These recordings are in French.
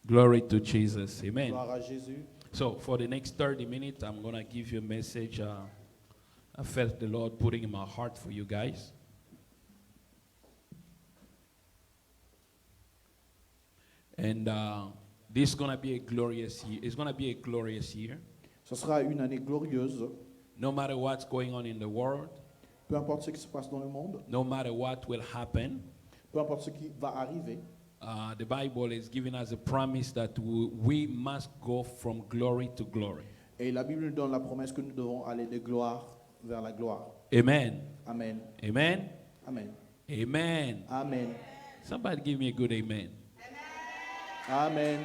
Glory to Jesus. Amen. Gloire à Jésus. So for the next 30 minutes, I'm going to give you a message. I felt the Lord putting in my heart for you guys. And this is going to be a glorious year. It's going to be a glorious year. Ce sera une année glorieuse. No matter what's going on in the world, Peu importe ce qui se passe dans le monde, no matter what will happen, peu importe ce qui va arriver, the Bible is giving us a promise that we must go from glory to glory. et la Bible nous donne la promesse que nous devons aller de gloire vers la gloire. Amen. Amen. Amen. Amen. Amen. Amen. Somebody give me a good amen. Amen.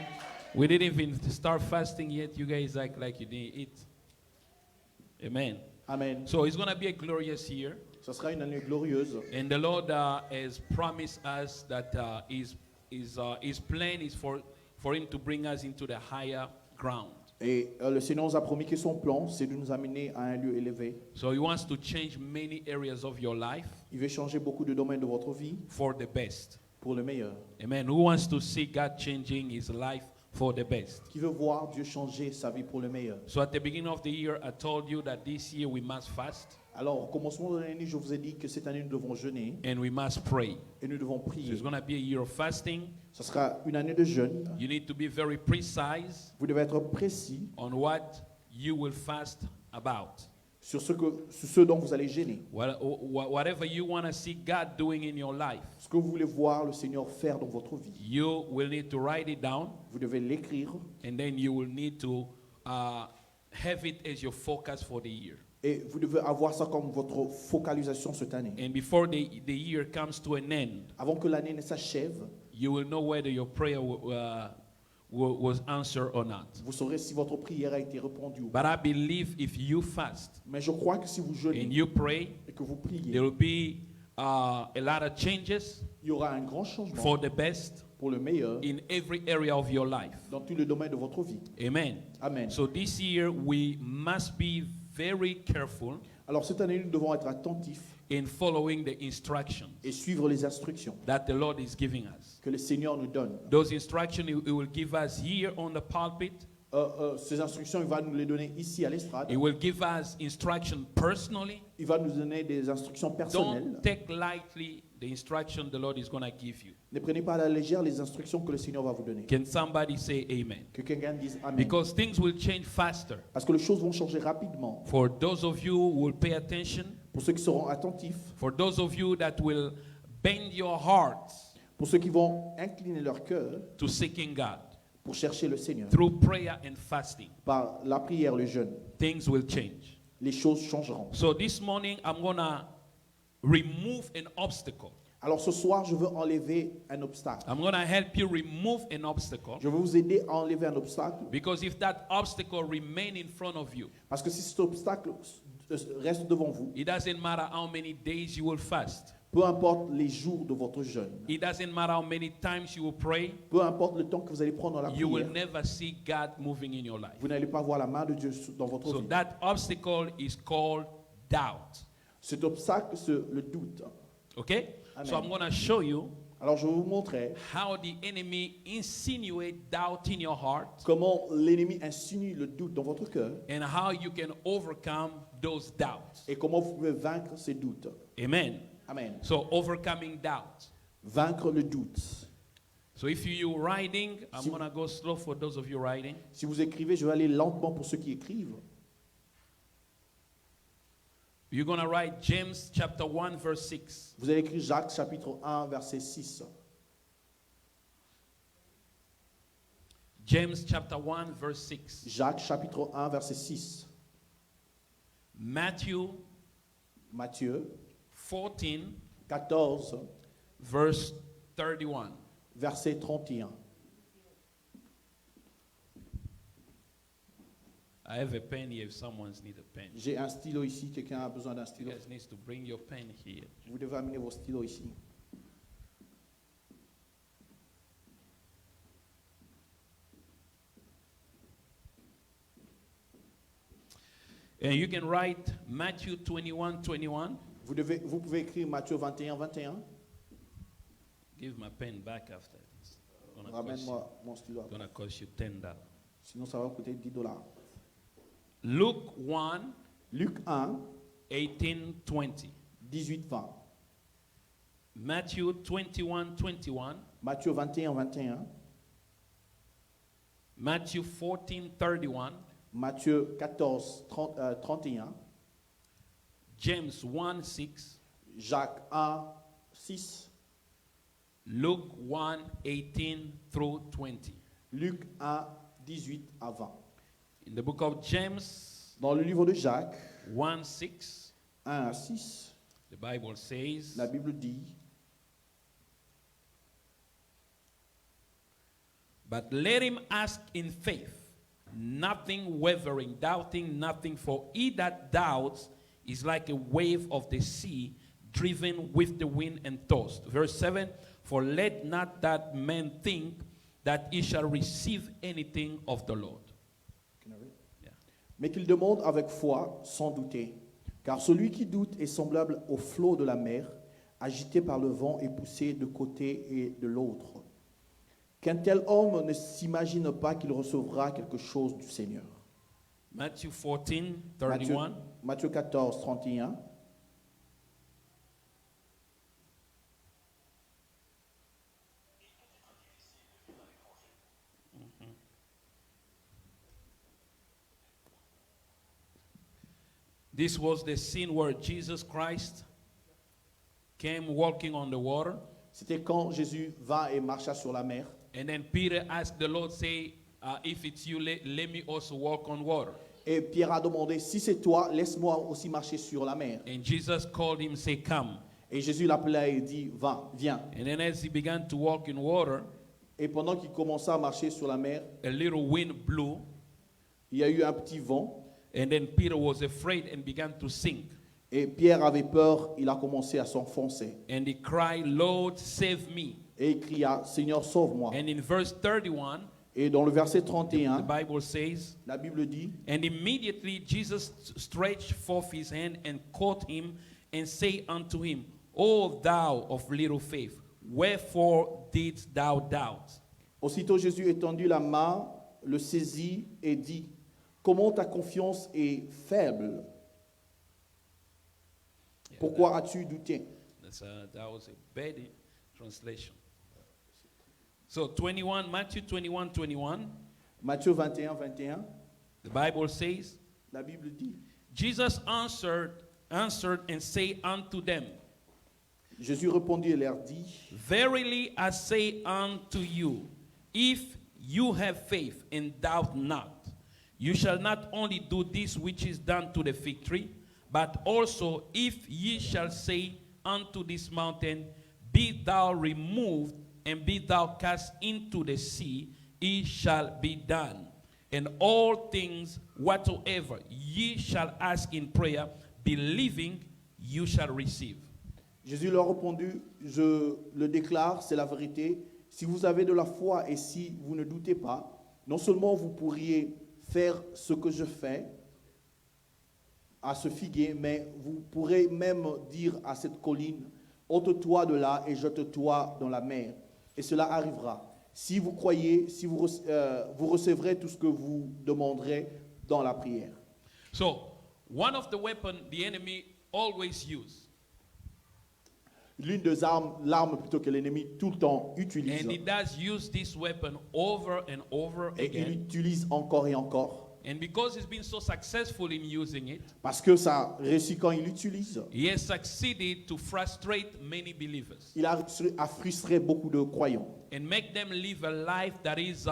We didn't even start fasting yet. You guys act like you didn't eat. Amen. Amen. So it's going to be a glorious year. Ce sera une année glorieuse. And the Lord has promised us that his plan is for him to bring us into the higher ground. Et le Seigneur nous a promis que son plan, c'est de nous amener à un lieu élevé. So he wants to change many areas of your life Il veut changer beaucoup de domaines de votre vie for the best. pour le meilleur. Amen. Who wants to see God changing his life for the best? Qui veut voir Dieu changer sa vie pour le meilleur. So at the beginning of the year, I told you that this year we must fast Alors, au commencement de l'année, je vous ai dit que cette année, nous devons jeûner and we must pray. et nous devons So prier. it's going to be a year of fasting. Ce sera une année de jeûne. You need to be very precise Vous devez être précis on what you will fast about. sur ce dont vous allez jeûner. Whatever you want to see God doing in your life, Ce que vous voulez voir le Seigneur faire dans votre vie. you will need to write it down, Vous devez l'écrire and then you will need to have it as your focus for the year. et vous devez avoir ça comme votre focalisation cette année. And before the year comes to an end, Avant que l'année ne s'achève, you will know whether your prayer was answered or not. vous saurez si votre prière a été répondue ou But pas. I believe if you fast Mais je crois que si vous jeûnez and you pray, et que vous priez, there will be a lot of changes il y aura un grand changement for the best pour le meilleur in every area of your life. dans tous les domaines de votre vie. Amen. Amen. So this year we must be very careful Alors cette année, nous devons être attentifs in following the instructions et suivre les instructions that the Lord is giving us. que le Seigneur nous donne. Those instructions He will give us here on the pulpit. Ces instructions, il va nous les donner ici à l'estrade. He will give us instruction personally. Il va nous donner des instructions personnelles. Don't take lightly the instruction the Lord is going to give you. Ne prenez pas à la légère les instructions que le Seigneur va vous donner. Can somebody say amen? Que quelqu'un dise Amen. Because things will change faster. Parce que les choses vont changer rapidement. For those of you who will pay attention, Pour ceux qui seront attentifs, for those of you that will bend your hearts pour ceux qui vont incliner leur cœur to seeking God pour chercher le Seigneur. through prayer and fasting, Par la prière, le jeûne, things will change. les choses changeront. So this morning, I'm going to remove an obstacle. Alors ce soir, je veux enlever un obstacle. I'm going to help you remove an obstacle. Je veux vous aider à enlever un obstacle. Because if that obstacle remain in front of you, Parce que si cet obstacle reste devant vous, it doesn't matter how many days you will fast. peu importe les jours de votre jeûne, It doesn't matter how many times you will pray. peu importe le temps que vous allez prendre dans la You will prière, never see God moving in your life. vous n'allez pas voir la main de Dieu dans votre So vie. that obstacle is called doubt. Cet obstacle, c'est le doute. Okay? Amen. So I'm going to show you Alors je vais vous montrer how the enemy insinuate doubt in your heart comment l'ennemi insinue le doute dans votre cœur and how you can overcome those doubts. et comment vous pouvez vaincre ces doutes. Amen. Amen. So overcoming doubt. Vaincre le doute. So if you're writing, I'm Si- going to go slow for those of you writing. Si vous écrivez, je vais aller lentement pour ceux qui écrivent. You're going to write James chapter 1 verse 6. Vous allez écrire Jacques chapitre 1 verset 6. James chapter 1 verse 6. Jacques chapitre 1 verset 6. Matthew Matthieu 14 14 verse 31. verset 31. I have a pen here if someone needs a pen. J'ai un stylo ici, quelqu'un a besoin d'un You stylo. guys need to bring your pen here. Vous devez amener vos stylos ici. And you can write Matthew 21:21. Vous pouvez écrire Matthieu 21 21. Give my pen back after this. Ramène-moi mon stylo. Gonna cost you $10. Sinon, ça va coûter $10. Luke 1, Luc 1, 18-20. 18-20. Matthew 21-21. Matthieu 21, 21. Matthew 14-31. Matthieu 14, 31. James 1-6. Jacques 1, 6. Luke 1-18 through 20. Luc 1, 18 à 20. In the book of James Dans le livre de Jacques 1-6, 1 à 6, the Bible says, la Bible dit, but let him ask in faith, nothing wavering, doubting nothing, for he that doubts is like a wave of the sea, driven with the wind and tossed. Verse 7, for let not that man think that he shall receive anything of the Lord. Yeah. mais qu'il demande avec foi, sans douter. Car celui qui doute est semblable au flot de la mer, agité par le vent et poussé de côté et de l'autre. Qu'un tel homme ne s'imagine pas qu'il recevra quelque chose du Seigneur. Matthew 14, 31. Matthieu 14, 31. This was the scene where Jesus Christ came walking on the water. C'était quand Jésus vint et marcha sur la mer. And then Peter asked the Lord, say, if it's you, let me also walk on water. Et Pierre a demandé, si c'est toi, laisse-moi aussi marcher sur la mer. And Jesus called him, say, come. Et Jésus l'appela et dit, viens. And then as he began to walk in water, Et pendant qu'il commença à marcher sur la mer, a little wind blew. il y a eu un petit vent. And then Peter was afraid and began to sink. Et Pierre avait peur, il a commencé à s'enfoncer. And he cried, Lord, save me. Et il cria, Seigneur, sauve-moi. And in verse 31, Et dans le verset the 31, Bible says, la Bible dit, and immediately Jesus stretched forth his hand and caught him and said unto him, O thou of little faith, wherefore didst thou doubt? aussitôt Jésus étendit la main, le saisit et dit, comment ta confiance est faible? Pourquoi as-tu douté? That was a bad translation. So Matthew 21, 21, Matthieu 21, 21, the Bible says, la Bible dit, Jesus answered and said unto them, Jésus répondit et leur dit, Verily I say unto you, if you have faith and doubt not, you shall not only do this which is done to the fig tree, but also if ye shall say unto this mountain, Be thou removed, and be thou cast into the sea, it shall be done. And all things whatsoever ye shall ask in prayer, believing, you shall receive. Jésus leur répondit, je le déclare, c'est la vérité. Si vous avez de la foi et si vous ne doutez pas, non seulement vous pourriez faire ce que je fais à ce figuier, mais vous pourrez même dire à cette colline, ôte-toi de là et jette-toi dans la mer. Et cela arrivera. Si vous croyez, si vous recevrez tout ce que vous demanderez dans la prière. So, one of the weapons the enemy always use, L'une des l'armes plutôt que l'ennemi tout le temps utilise. and he does use this weapon over and over Et il again. l'utilise encore et encore. And because he's been so successful in using it, Parce que ça réussit quand il l'utilise. he has succeeded to frustrate many believers Il a réussi à frustrer beaucoup de croyants and make them live a life that is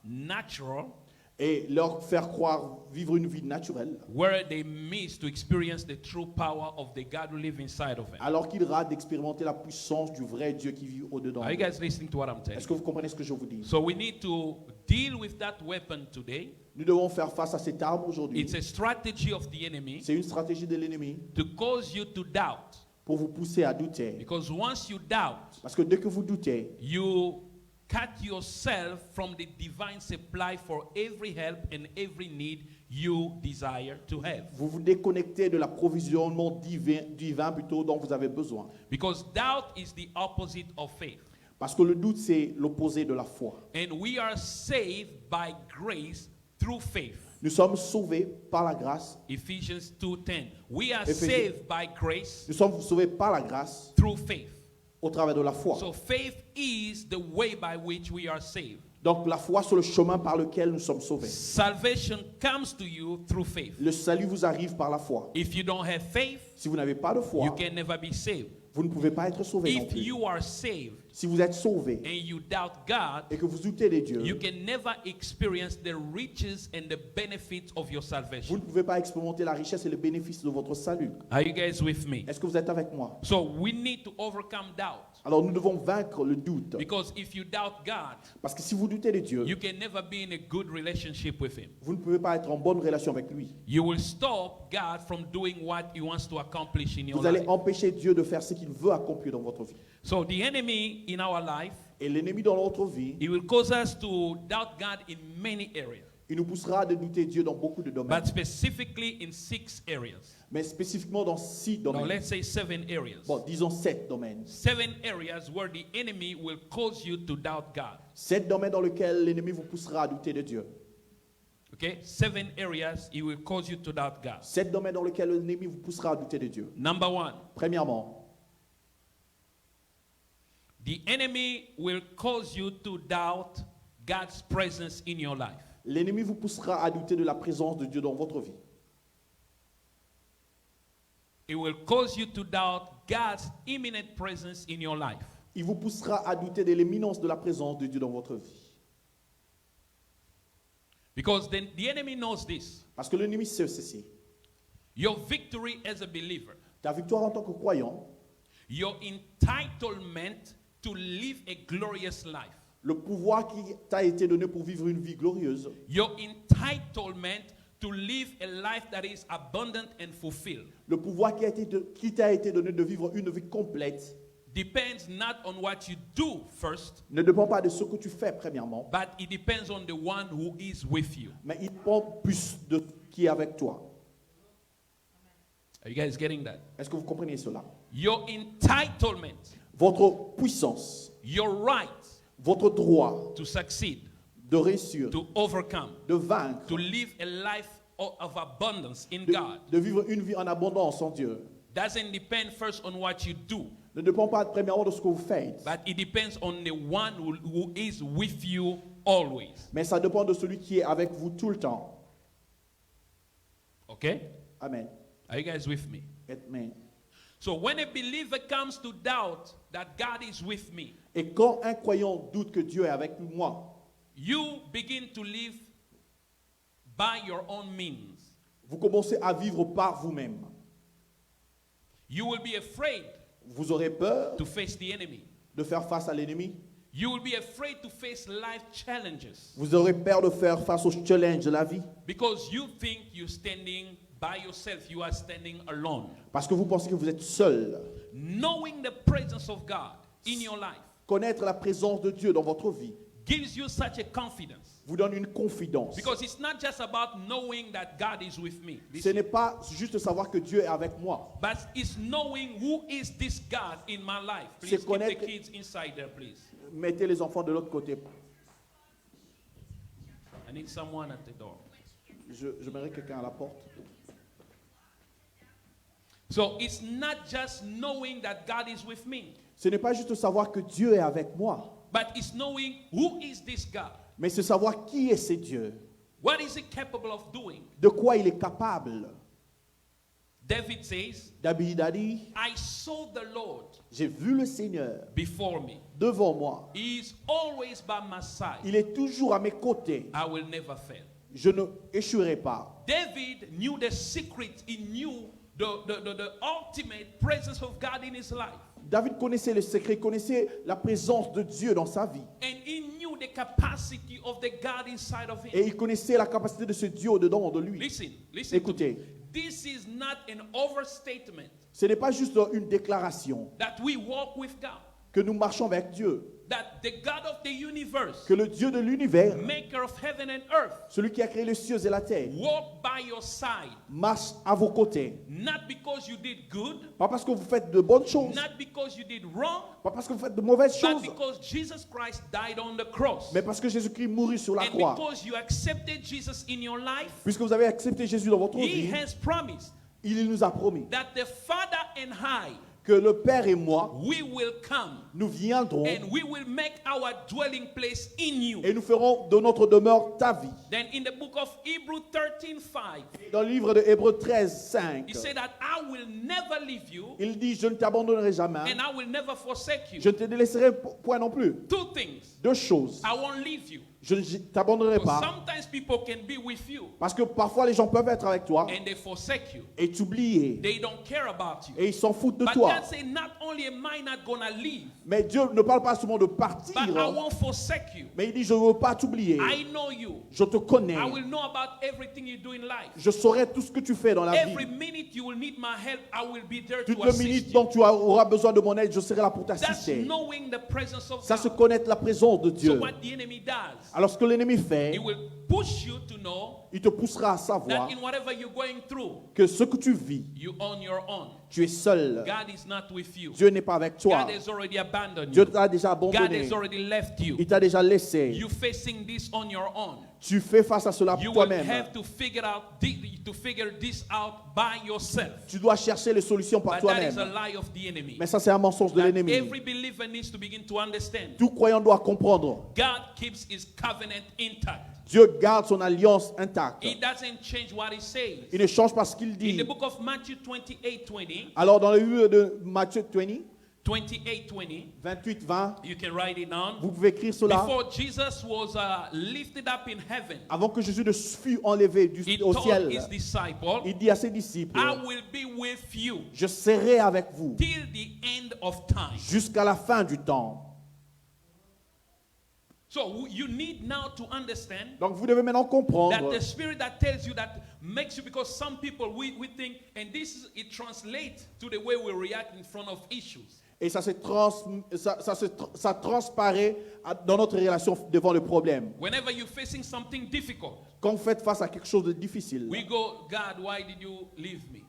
natural, et leur faire croire vivre une vie naturelle, where they miss to experience the true power of the God who lives inside of them. alors qu'ils ratent d'expérimenter la puissance du vrai Dieu qui vit au-dedans. Are you guys listening to what I'm telling Est-ce que you? vous comprenez ce que je vous dis? So we need to deal with that weapon today. Nous devons faire face à cette arme aujourd'hui. It's a strategy of the enemy C'est une stratégie de l'ennemi to cause you to doubt. pour vous pousser à douter. Because once you doubt, Parce que dès que vous doutez, you cut yourself from the divine supply for every help and every need you desire to have. vous vous déconnectez de l'approvisionnement divin plutôt dont vous avez besoin. Because doubt is the opposite of faith. Parce que le doute, c'est l'opposé de la foi. And we are saved by grace through faith. Nous sommes sauvés par la grâce. Ephesians 2:10. We are Éphésiens. saved by grace Nous sommes sauvés par la grâce through faith. au travers de la foi. So faith is the way by which we are saved. Donc la foi, c'est le chemin par lequel nous sommes sauvés. Salvation comes to you through faith. Le salut vous arrive par la foi. If you don't have faith, Si vous n'avez pas de you foi, can never be saved. vous ne pouvez pas être sauvé non If plus. you are saved Si vous êtes sauvé and you doubt God, et que vous doutez de Dieu, you can never experience the riches and the benefits of your vous salvation. ne pouvez pas expérimenter la richesse et le bénéfice de votre salut. Are you guys with me? Est-ce que vous êtes avec moi? So we need to overcome doubt. Alors nous devons vaincre le doute. Because if you doubt God, Parce que si vous doutez de Dieu, you can never be in a good relationship with Him. vous ne pouvez pas être en bonne relation avec lui. You will stop God from doing what He wants to accomplish in your Vous allez life. empêcher Dieu de faire ce qu'il veut accomplir dans votre vie. So the enemy in our life, Et l'ennemi dans notre vie, he will cause us to doubt God in many areas, il nous poussera à douter Dieu dans beaucoup de domaines. but specifically in 6 areas. Mais spécifiquement dans 6 Now domaines. let's say 7 areas. Bon, disons 7 domaines. 7 areas where the enemy will cause you to doubt God. 7 domaines dans lesquels l'ennemi vous poussera à douter de Dieu. Okay? 7 areas he will cause you to doubt God. 7 domaines dans lesquels l'ennemi vous poussera à douter de Dieu. Number 1, Premièrement, the enemy will cause you to doubt God's presence in your life. l'ennemi vous poussera à douter de la présence de Dieu dans votre vie. It will cause you to doubt God's imminent presence in your life. Il vous poussera à douter de l'imminence de la présence de Dieu dans votre vie. Because then the enemy knows this. Parce que l'ennemi sait ceci. Your victory as a believer, Ta victoire en tant que croyant, your entitlement to live a glorious life, le pouvoir qui t'a été donné pour vivre une vie glorieuse, your entitlement to live a life that is abundant and fulfilled, le pouvoir qui t'a été donné de vivre une vie complète, depends not on what you do first, ne dépend pas de ce que tu fais premièrement, but it depends on the one who is with you. mais il dépend plus de qui est avec toi. Are you guys getting that? Est-ce que vous comprenez cela? Your entitlement, Votre puissance, your right votre droit to succeed, de réussir, to overcome, de vaincre, to live a life of abundance in de, God de vivre une vie en abondance en Dieu, doesn't depend first on what you do, ne dépend pas premièrement de ce que vous faites, but it depends on the one who is with you always. mais ça dépend de celui qui est avec vous tout le temps. Okay? Amen. Are you guys with me? Amen. So when a believer comes to doubt that God is with me, Et quand un croyant doute que Dieu est avec moi, you begin to live by your own means. vous commencez à vivre par vous-même. You will be afraid Vous aurez peur to face the enemy. de faire face à l'ennemi. You will be afraid to face life challenges Vous aurez peur de faire face aux challenges de la vie. because you think you're standing by yourself. You are standing alone. Parce que vous pensez que vous êtes seul. Knowing the presence of God in your life Connaître la présence de Dieu dans votre vie gives you such a confidence vous donne une confidence. because it's not just about knowing that God is with me. Ce Listen. n'est pas juste savoir que Dieu est avec moi. But it's knowing who is this God in my life. Please C'est keep the connaître- kids inside there, please. Mettez les enfants de l'autre côté. I need someone at the door. Je mets quelqu'un à la porte. So it's not just knowing that God is with me, Ce n'est pas juste savoir que Dieu est avec moi, but it's knowing who is this God. mais c'est savoir qui est ce Dieu, What is he capable of doing? de quoi il est capable. David says, David a dit, I saw the Lord j'ai vu le Seigneur before me. devant moi. He is always by my side. Il est toujours à mes côtés. I will never fail. Je ne échouerai pas. David knew the secret. He knew the ultimate presence of God in his life. David connaissait le secret, connaissait la présence de Dieu dans sa vie. And he knew the capacity of the God inside of him. Et il connaissait la capacité de ce Dieu au-dedans de lui. Listen to me. Écoutez, This is not an overstatement ce n'est pas juste une déclaration that we walk with God. que nous marchons avec Dieu, that the God of the universe, que le Dieu de l'univers, maker of heaven and earth, celui qui a créé les cieux et la terre, walk by your side, marche à vos côtés. not because you did good, Pas parce que vous faites de bonnes choses, not because you did wrong, pas parce que vous faites de mauvaises but choses, because Jesus Christ died on the cross. mais parce que Jésus-Christ mourut sur la And croix. because you accepted Jesus in your life, Puisque vous avez accepté Jésus dans votre He vie, has promised il nous a promis that the Father and I, que le Père et moi, we will come nous viendrons and we will make our dwelling place in you. et nous ferons de notre demeure ta vie. Then in the book of Hebrews 13:5, Dans le livre de Hébreux 13, 5, He said that I will never leave you il dit, je ne t'abandonnerai jamais, and I will never forsake you. je ne te délaisserai point non plus. Two things. Deux choses, I won't leave you. je ne t'abandonnerai Because pas, sometimes people can be with you parce que parfois les gens peuvent être avec toi and they forsake you. et t'oublier, They don't care about you. et ils s'en foutent de But toi. God said, not only am I not gonna leave, Mais Dieu ne parle pas seulement de partir, but I won't forsake you. mais il dit, je ne veux pas t'oublier, I know you. je te connais, I will know about everything you do in life. je saurai tout ce que tu fais dans la Every vie. minute you will need my help, I will be there Toutes to les assist minutes you. dont tu auras besoin de mon aide, je serai là pour That's t'assister. knowing the presence of Ça, c'est God. connaître la présence de So Dieu. what the enemy does, Alors ce que l'ennemi fait, he will push you to know il te poussera à savoir that in whatever you're going through, que ce que tu vis, you on your own. tu es seul. God is not with you. Dieu n'est pas avec toi. God has already abandoned Dieu you. t'a déjà God abandonné. has already left you. Il t'a déjà laissé. You facing this on your own. Tu fais face à cela You pour will toi-même. have to figure this out by yourself. Tu dois chercher les solutions par But that is a toi-même. lie of the enemy. Mais ça, c'est un mensonge de That l'ennemi. every believer needs to begin to understand. Tout croyant doit comprendre. God keeps his covenant intact. Dieu garde son alliance intacte. He doesn't change what he says. Il ne change pas ce qu'il In dit. the book of Matthew 28:20, Alors, dans le livre de Matthieu 20, 28:20, 28-20, you can write it down. vous pouvez écrire cela. Before Jesus was lifted up in heaven, Avant que Jésus ne fût enlevé he au told ciel, his disciples, il dit à ses disciples, I will be with you je serai avec vous till the end of time. jusqu'à la fin du temps. So you need now to understand Donc vous devez maintenant that comprendre the spirit that tells you, that makes you, because some people we think, and this is, it translates to the way we react in front of issues. et ça transparaît dans notre relation devant le problème. Whenever you're facing something difficult, Quand vous faites face à quelque chose de difficile, we go, God, why did you leave me?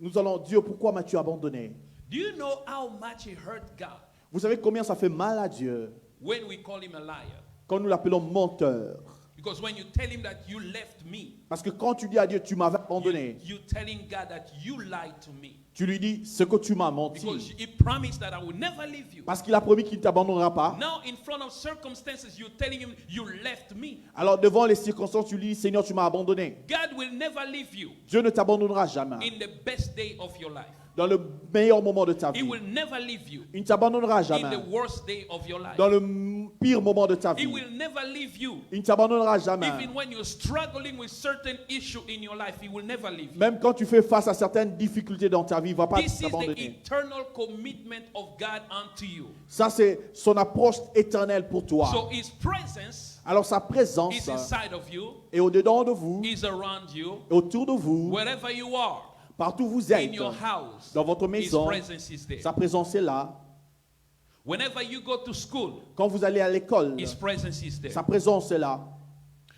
nous allons, Dieu, pourquoi m'as-tu abandonné? Do you know how much it hurt God Vous savez combien ça fait mal à Dieu when we call him a liar? quand nous l'appelons menteur? Because when you tell him that you left me, Parce que quand tu dis à Dieu, tu m'avais abandonné, you're telling God that you lied to me. tu lui dis ce que tu m'as menti. Because he promised that I will never leave you. Parce qu'il a promis qu'il ne t'abandonnera pas. Now, in front of circumstances, you're telling him you left me. Alors devant les circonstances, tu lui dis, Seigneur, tu m'as abandonné. God will never leave you Dieu ne t'abandonnera jamais. in the best day of your life. Dans le meilleur moment de ta He vie. will never leave you Il ne t'abandonnera in jamais. the worst day of your life. Dans le pire moment de ta He vie. will never leave you. Il ne t'abandonnera jamais. Even when you're struggling with certain issue in your life, he will never leave you. Même quand tu fais face à certaines difficultés dans ta vie, il ne va pas This is the t'abandonner. eternal commitment of God unto you. Ça, c'est son approche éternelle pour toi. So his presence Alors sa présence is inside of you, est au-dedans de vous, is around you, et autour de vous, wherever you are, partout où vous in êtes, your house. dans votre His maison. presence is there. Sa présence est là. Whenever you go to school, Quand vous allez à l'école, his presence is there. sa présence est là.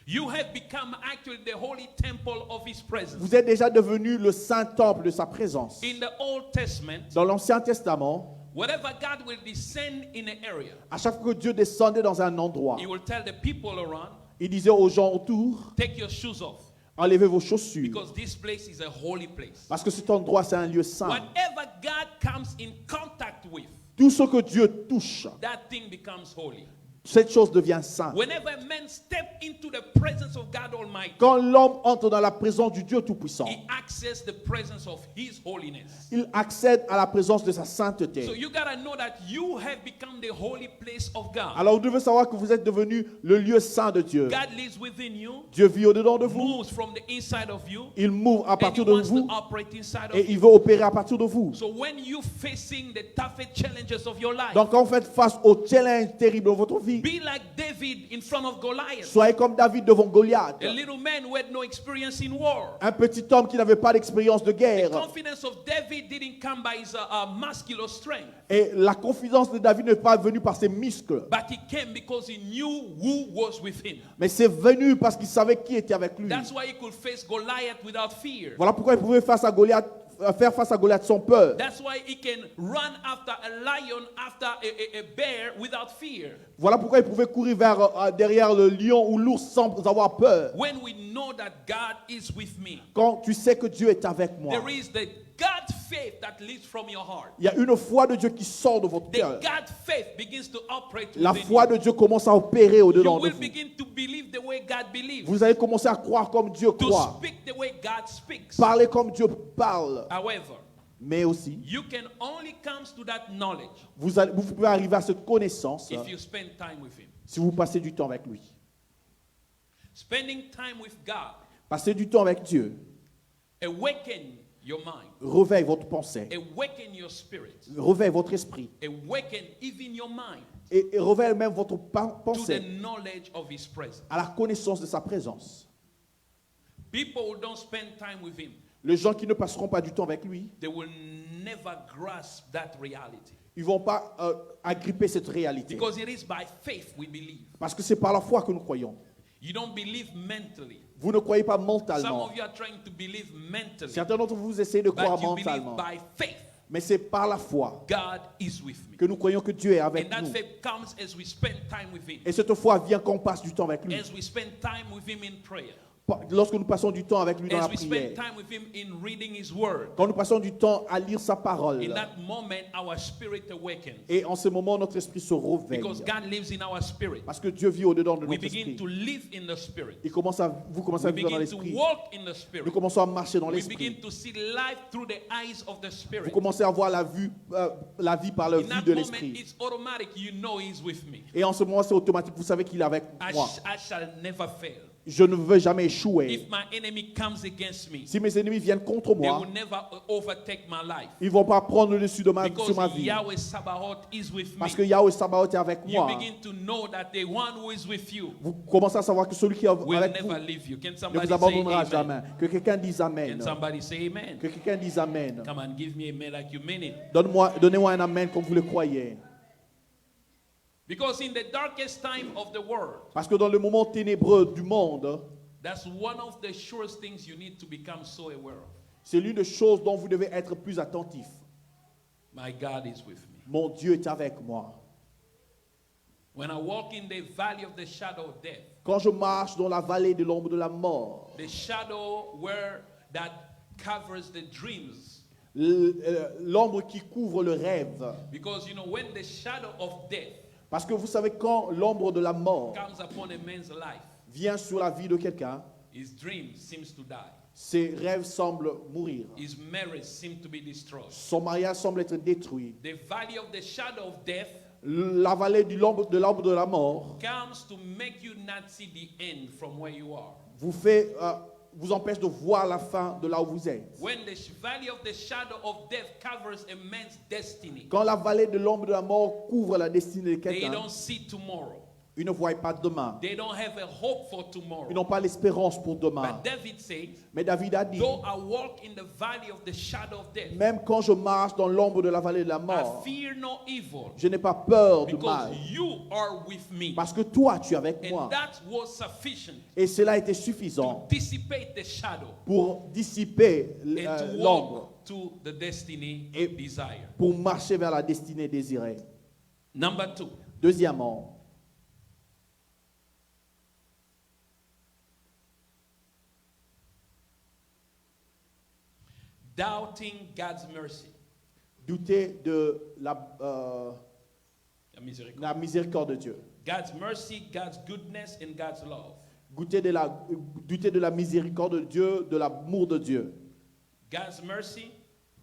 You have become actually the holy temple of his presence. Vous êtes déjà devenu le saint temple de sa présence. In the Old Testament, Dans l'Ancien Testament, whenever God will descend in an area, à chaque fois que Dieu descendait dans un endroit, he will tell the people around, il disait aux gens autour, take your shoes off, enlevez vos chaussures. because this place is a holy place. Parce que cet endroit, c'est un lieu saint. Whatever God comes in contact with, Tout ce que Dieu touche, that thing becomes holy. cette chose devient sainte. Whenever men step into the presence of God Almighty, Quand l'homme entre dans la présence du Dieu Tout-Puissant, he accesses the presence of his holiness. il accède à la présence de sa So sainteté. you gotta know that you have become the holy place of God. Alors vous devez savoir que vous êtes devenu le lieu saint de Dieu. God lives within you, Dieu vit au-dedans de vous. moves from the inside of you, Il move à and he partir de wants to vous operate inside et of il you. veut opérer à partir de vous. So when you facing the toughest challenges of your life, Donc quand vous faites face aux challenges terribles de votre vie, be like David. David in front of Goliath, Soyez comme David devant Goliath. a little man who had no experience in war. Un petit homme qui n'avait pas d'expérience de The guerre. confidence of David didn't come by his muscular strength, Et la confidence de David n'est pas venue par ses muscles. but it came because he knew who was with him. Mais c'est venu parce qu'il savait qui était avec lui. That's why he could face Goliath without fear. Voilà pourquoi il pouvait faire face à Goliath sans peur. That's why he can run after a lion, after a bear without fear. Voilà pourquoi il pouvait courir derrière le lion ou l'ours sans avoir peur. When we know that God is with me, Quand tu sais que Dieu est avec moi, there is the God faith that leads from your heart. il y a une foi de Dieu qui sort de votre The cœur. God faith begins to operate La within foi you. de Dieu commence à opérer You au-dedans de will vous. begin to believe the way God believes, Vous allez commencer à croire comme Dieu to croit. speak the way God speaks. Parler comme Dieu parle. However, Mais aussi, you can only come to that knowledge vous pouvez arriver à cette connaissance if you spend time with Him. si vous passez du temps avec lui. Spending time with God Passez du temps avec Dieu. awaken your mind, Réveille votre pensée. awaken your spirit, Réveille votre esprit. awaken even your mind Et réveille même votre to the pensée knowledge of His presence. à la connaissance de sa présence. People who don't spend time with Him, Les gens qui ne passeront pas du temps avec lui, they will never grasp that reality. ils ne vont pas agripper cette réalité. Because it is by faith we believe. Parce que c'est par la foi que nous croyons. You don't believe mentally. Vous ne croyez pas Some mentalement. of you are trying to believe mentally, Certains d'entre vous essayent de croire but you believe mentalement. by faith. Mais c'est par la foi God is with me. que nous croyons que Dieu est And avec that nous. faith comes as we spend time with Him, Et cette foi vient quand on passe du temps avec lui. as we spend time with Him in prayer, Lorsque nous passons du temps avec lui dans la as we spend prière. time with Him in reading His Word. Quand nous passons du temps à lire sa parole. In that moment, our spirit awakens Et en ce moment, notre esprit se réveille. because God lives in our spirit. Parce que Dieu vit au-dedans de We notre begin esprit. to live in the spirit. Vous commencez à We vivre dans begin to l'esprit. walk in the Nous spirit. commençons à marcher dans We begin l'esprit. to see life through the eyes of the Vous spirit. commencez à voir la vie par la In vue that de moment, l'esprit. it's automatic. You know He's with me. Et en ce moment, c'est automatique. Vous savez qu'il est avec moi. I shall never fail. Je ne veux jamais échouer. If my enemy comes against me, Si mes ennemis viennent contre they moi, will never overtake my life. ils ne vont pas prendre le dessus sur ma Because vie. Yahweh Sabaoth is with Parce me. que Yahweh Sabaoth est avec You moi. begin to know that the one who is with you Vous commencez à savoir que celui qui est will avec vous never leave you. Can ne somebody vous say abandonnera amen? jamais. Que quelqu'un dise Can Amen. somebody say amen? Que quelqu'un dise Amen. Come on, give me amen like you mean it. Donnez-moi un Amen comme vous le croyez. Because in the darkest time of the world, Parce que dans le moment ténébreux du monde, that's one of the surest things you need to become so aware of. c'est l'une des choses dont vous devez être plus attentif. My God is with me. Mon Dieu est avec moi. When I walk in the valley of the shadow of death, Quand je marche dans la vallée de l'ombre de la mort, the shadow where that covers the dreams. l'ombre qui couvre le rêve. Because you know, when the shadow of death Parce que vous savez, quand l'ombre de la mort comes upon a man's life, vient sur la vie de quelqu'un, his dream seems to die. ses rêves semblent mourir. His marriage seems to be destroyed. Son mariage semble être détruit. The valley of the shadow of death La vallée de l'ombre de la mort comes to make you not see the end from where you are. vous empêche de voir la fin de là où vous êtes. When the valley of the shadow of death covers a man's destiny, Quand la vallée de l'ombre de la mort couvre la destinée de they quelqu'un, don't see tomorrow. ils ne voient pas demain. They don't have a hope for tomorrow. Ils n'ont pas l'espérance pour demain. But David says, Mais David a dit, though I walk in the valley of the shadow of death, même quand je marche dans l'ombre de la vallée de la I mort, fear no evil, je n'ai pas peur du because mal. you are with me. Parce que toi, tu es avec And moi. that was sufficient Et cela a été to suffisant dissipate the shadow pour dissiper and to l'ombre, walk to the destiny Et- desire. pour marcher vers la destinée désirée. Number 2, Deuxièmement, doubting God's mercy. douter de La miséricorde. la miséricorde de Dieu. God's mercy, God's goodness, and God's love. Douter de la miséricorde de Dieu, de l'amour de Dieu. God's mercy,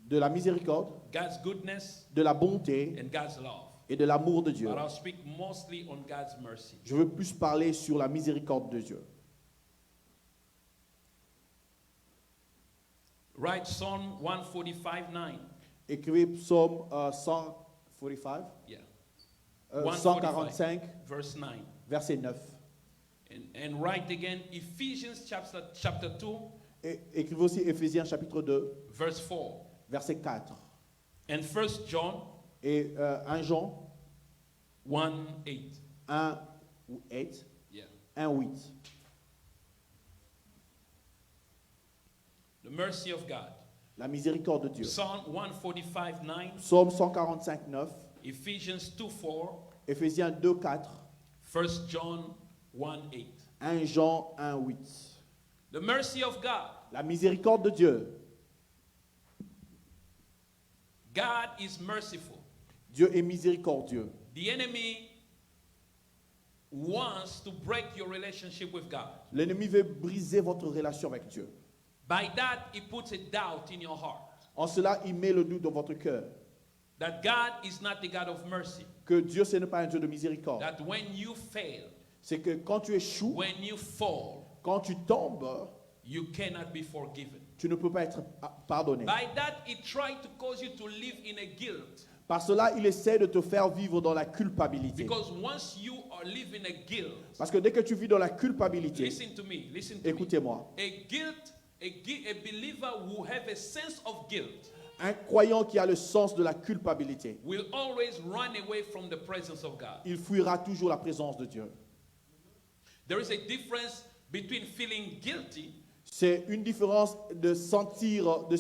De la miséricorde, God's goodness, de la bonté and God's love. et de l'amour de Dieu. But I'll speak mostly on God's mercy. Je veux plus parler sur la miséricorde de Dieu. Write Psalm 145:9. Écrivez Psaume 145, Yeah. 145, Verse 9. verset 9. And write again Ephesians chapter 2, Et écrivez aussi Éphésiens chapitre 2, verse 4. verset 4. And 1 John Et 1 Jean 1:8. 1, 8. Yeah. 1, 8. The mercy of God. La miséricorde de Dieu. Psalm 145:9. Psaume 145, 9. Ephesians 2:4. Éphésiens 2, 4. 1 John 1:8. 1 Jean 1, 8. The mercy of God. La miséricorde de Dieu. God is merciful. Dieu est miséricordieux. The enemy wants to break your relationship with God. L'ennemi veut briser votre relation avec Dieu. By that, he puts a doubt in your heart En cela, il met le doute dans votre cœur. that God is not the God of mercy. Que Dieu, ce n'est pas un Dieu de miséricorde. That when you fail, C'est que quand tu échoues, when you fall, quand tu tombes, you cannot be forgiven. tu ne peux pas être pardonné. By that, he tried to cause you to live in a guilt. Par cela, il essaie de te faire vivre dans la culpabilité. Because once you are living a guilt, Parce que dès que tu vis dans la culpabilité, listen to me, listen to me. écoutez-moi, A believer who have a sense of guilt un croyant qui a le sens de la culpabilité, will always run away from the presence of God. il fuira toujours la présence de Dieu. There is a difference between feeling guilty C'est une différence de se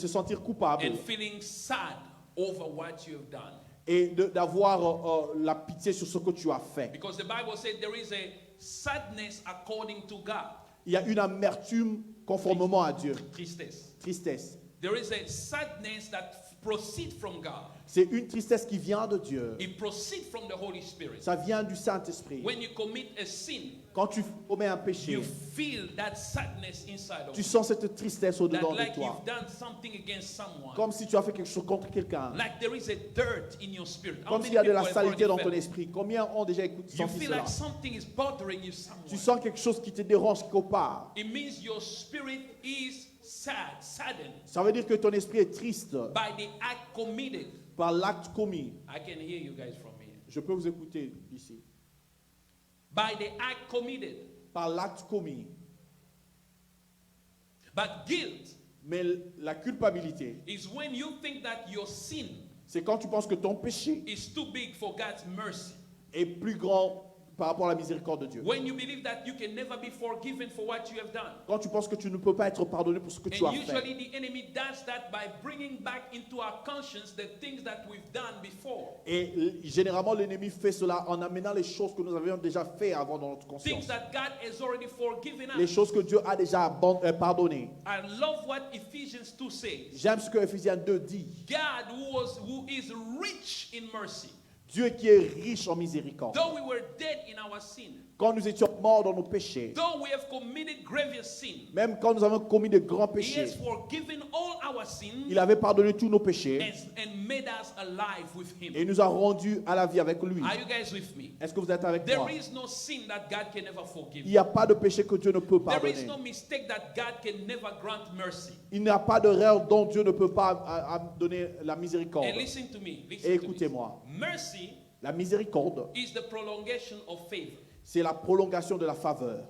sentir coupable and feeling sad over what you have done. et d'avoir la pitié sur ce que tu as fait. Because the Bible said there is a sadness according to God. Il y a une amertume conformément à Dieu, Tristesse. tristesse. There is a sadness that proceeds from God. C'est une tristesse qui vient de Dieu. It proceeds from the Holy Spirit. Ça vient du Saint-Esprit. When you commit a sin, Quand tu commets un péché, you feel that sadness inside of tu you. sens cette tristesse That au-dedans de like toi. you've done something against someone. Comme si tu as fait quelque chose contre quelqu'un. Like there is a dirt in your spirit. How Comme many s'il y a de la people have saleté already dans ton felt? esprit. Combien ont déjà You senti feel cela? like something is bothering you somewhere. Tu sens quelque chose qui te dérange quelque part. It means your spirit is saddened Ça veut dire que ton esprit est triste by the act committed. par l'acte commis. I can hear you guys from here. Je peux vous écouter d'ici. By the act committed. Par l'acte commis. But guilt Mais la culpabilité, is when you think that your sin c'est quand tu penses que ton péché is too big for God's mercy. est plus grand par rapport à la miséricorde de Dieu. When you believe that you can never be forgiven for what you have done. Quand tu penses que tu ne peux pas être pardonné pour ce que tu as And fait. usually the enemy does that by bringing back into our conscience the things that we've done before. Et généralement, l'ennemi fait cela en amenant les choses que nous avions déjà fait avant dans notre Things conscience. that God has already forgiven Les us. choses que Dieu a déjà pardonnées. I love what Ephesians 2 says. J'aime ce que Éphésiens 2 dit. God who is rich in mercy. Dieu qui est riche en miséricorde. Though we were dead in our sin, Quand nous étions morts dans nos péchés, though we have committed grievous sin, même quand nous avons commis de grands He péchés, has forgiven all our sins il avait pardonné tous nos péchés and made us alive with Him. et nous a rendus à la vie avec lui. Are you guys with me? Est-ce que vous êtes avec There moi? is no sin that God can never forgive. Il n'y a pas de péché que Dieu ne peut There is pardonner. no mistake that God can never grant mercy. Il n'y a pas d'erreur dont Dieu ne peut pas donner la miséricorde. And listen to me. Et Listen to me. écoutez-moi, Mercy la miséricorde, is the prolongation of favor. c'est la prolongation de la faveur.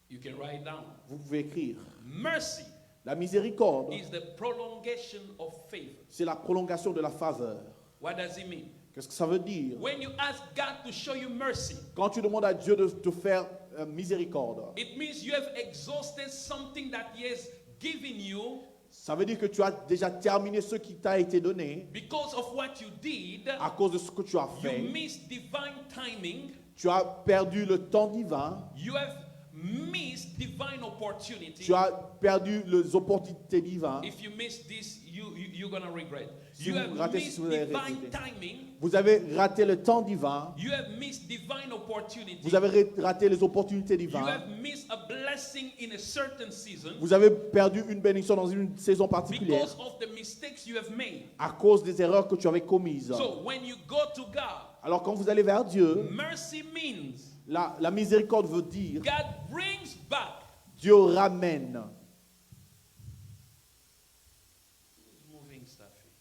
You can write down. Vous pouvez écrire. Mercy La miséricorde, is the prolongation of favor. c'est la prolongation de la faveur. What does it mean? Qu'est-ce que ça veut dire? When you ask God to show you mercy, Quand tu demandes à Dieu de te faire miséricorde, it means you have exhausted something that He has given you ça veut dire que tu as déjà terminé ce qui t'a été donné because of what you did. à cause de ce que tu as You fait. missed divine timing. Tu as perdu le temps divin. You have missed divine opportunity. Tu as perdu les opportunités divines. If you miss this, you're going to regret. Si You vous have ratez missed ce que vous avez divine regretté. timing. Vous avez raté le temps divin. You have missed divine opportunity. Vous avez raté les opportunités You divines. have missed a blessing in a certain season Vous avez perdu une bénédiction dans une saison particulière because of the mistakes you have made. à cause des erreurs que tu avais commises. So when you go to God, Alors quand vous allez vers Dieu, mercy means la miséricorde veut dire God brings back. Dieu ramène. Moving stuff here.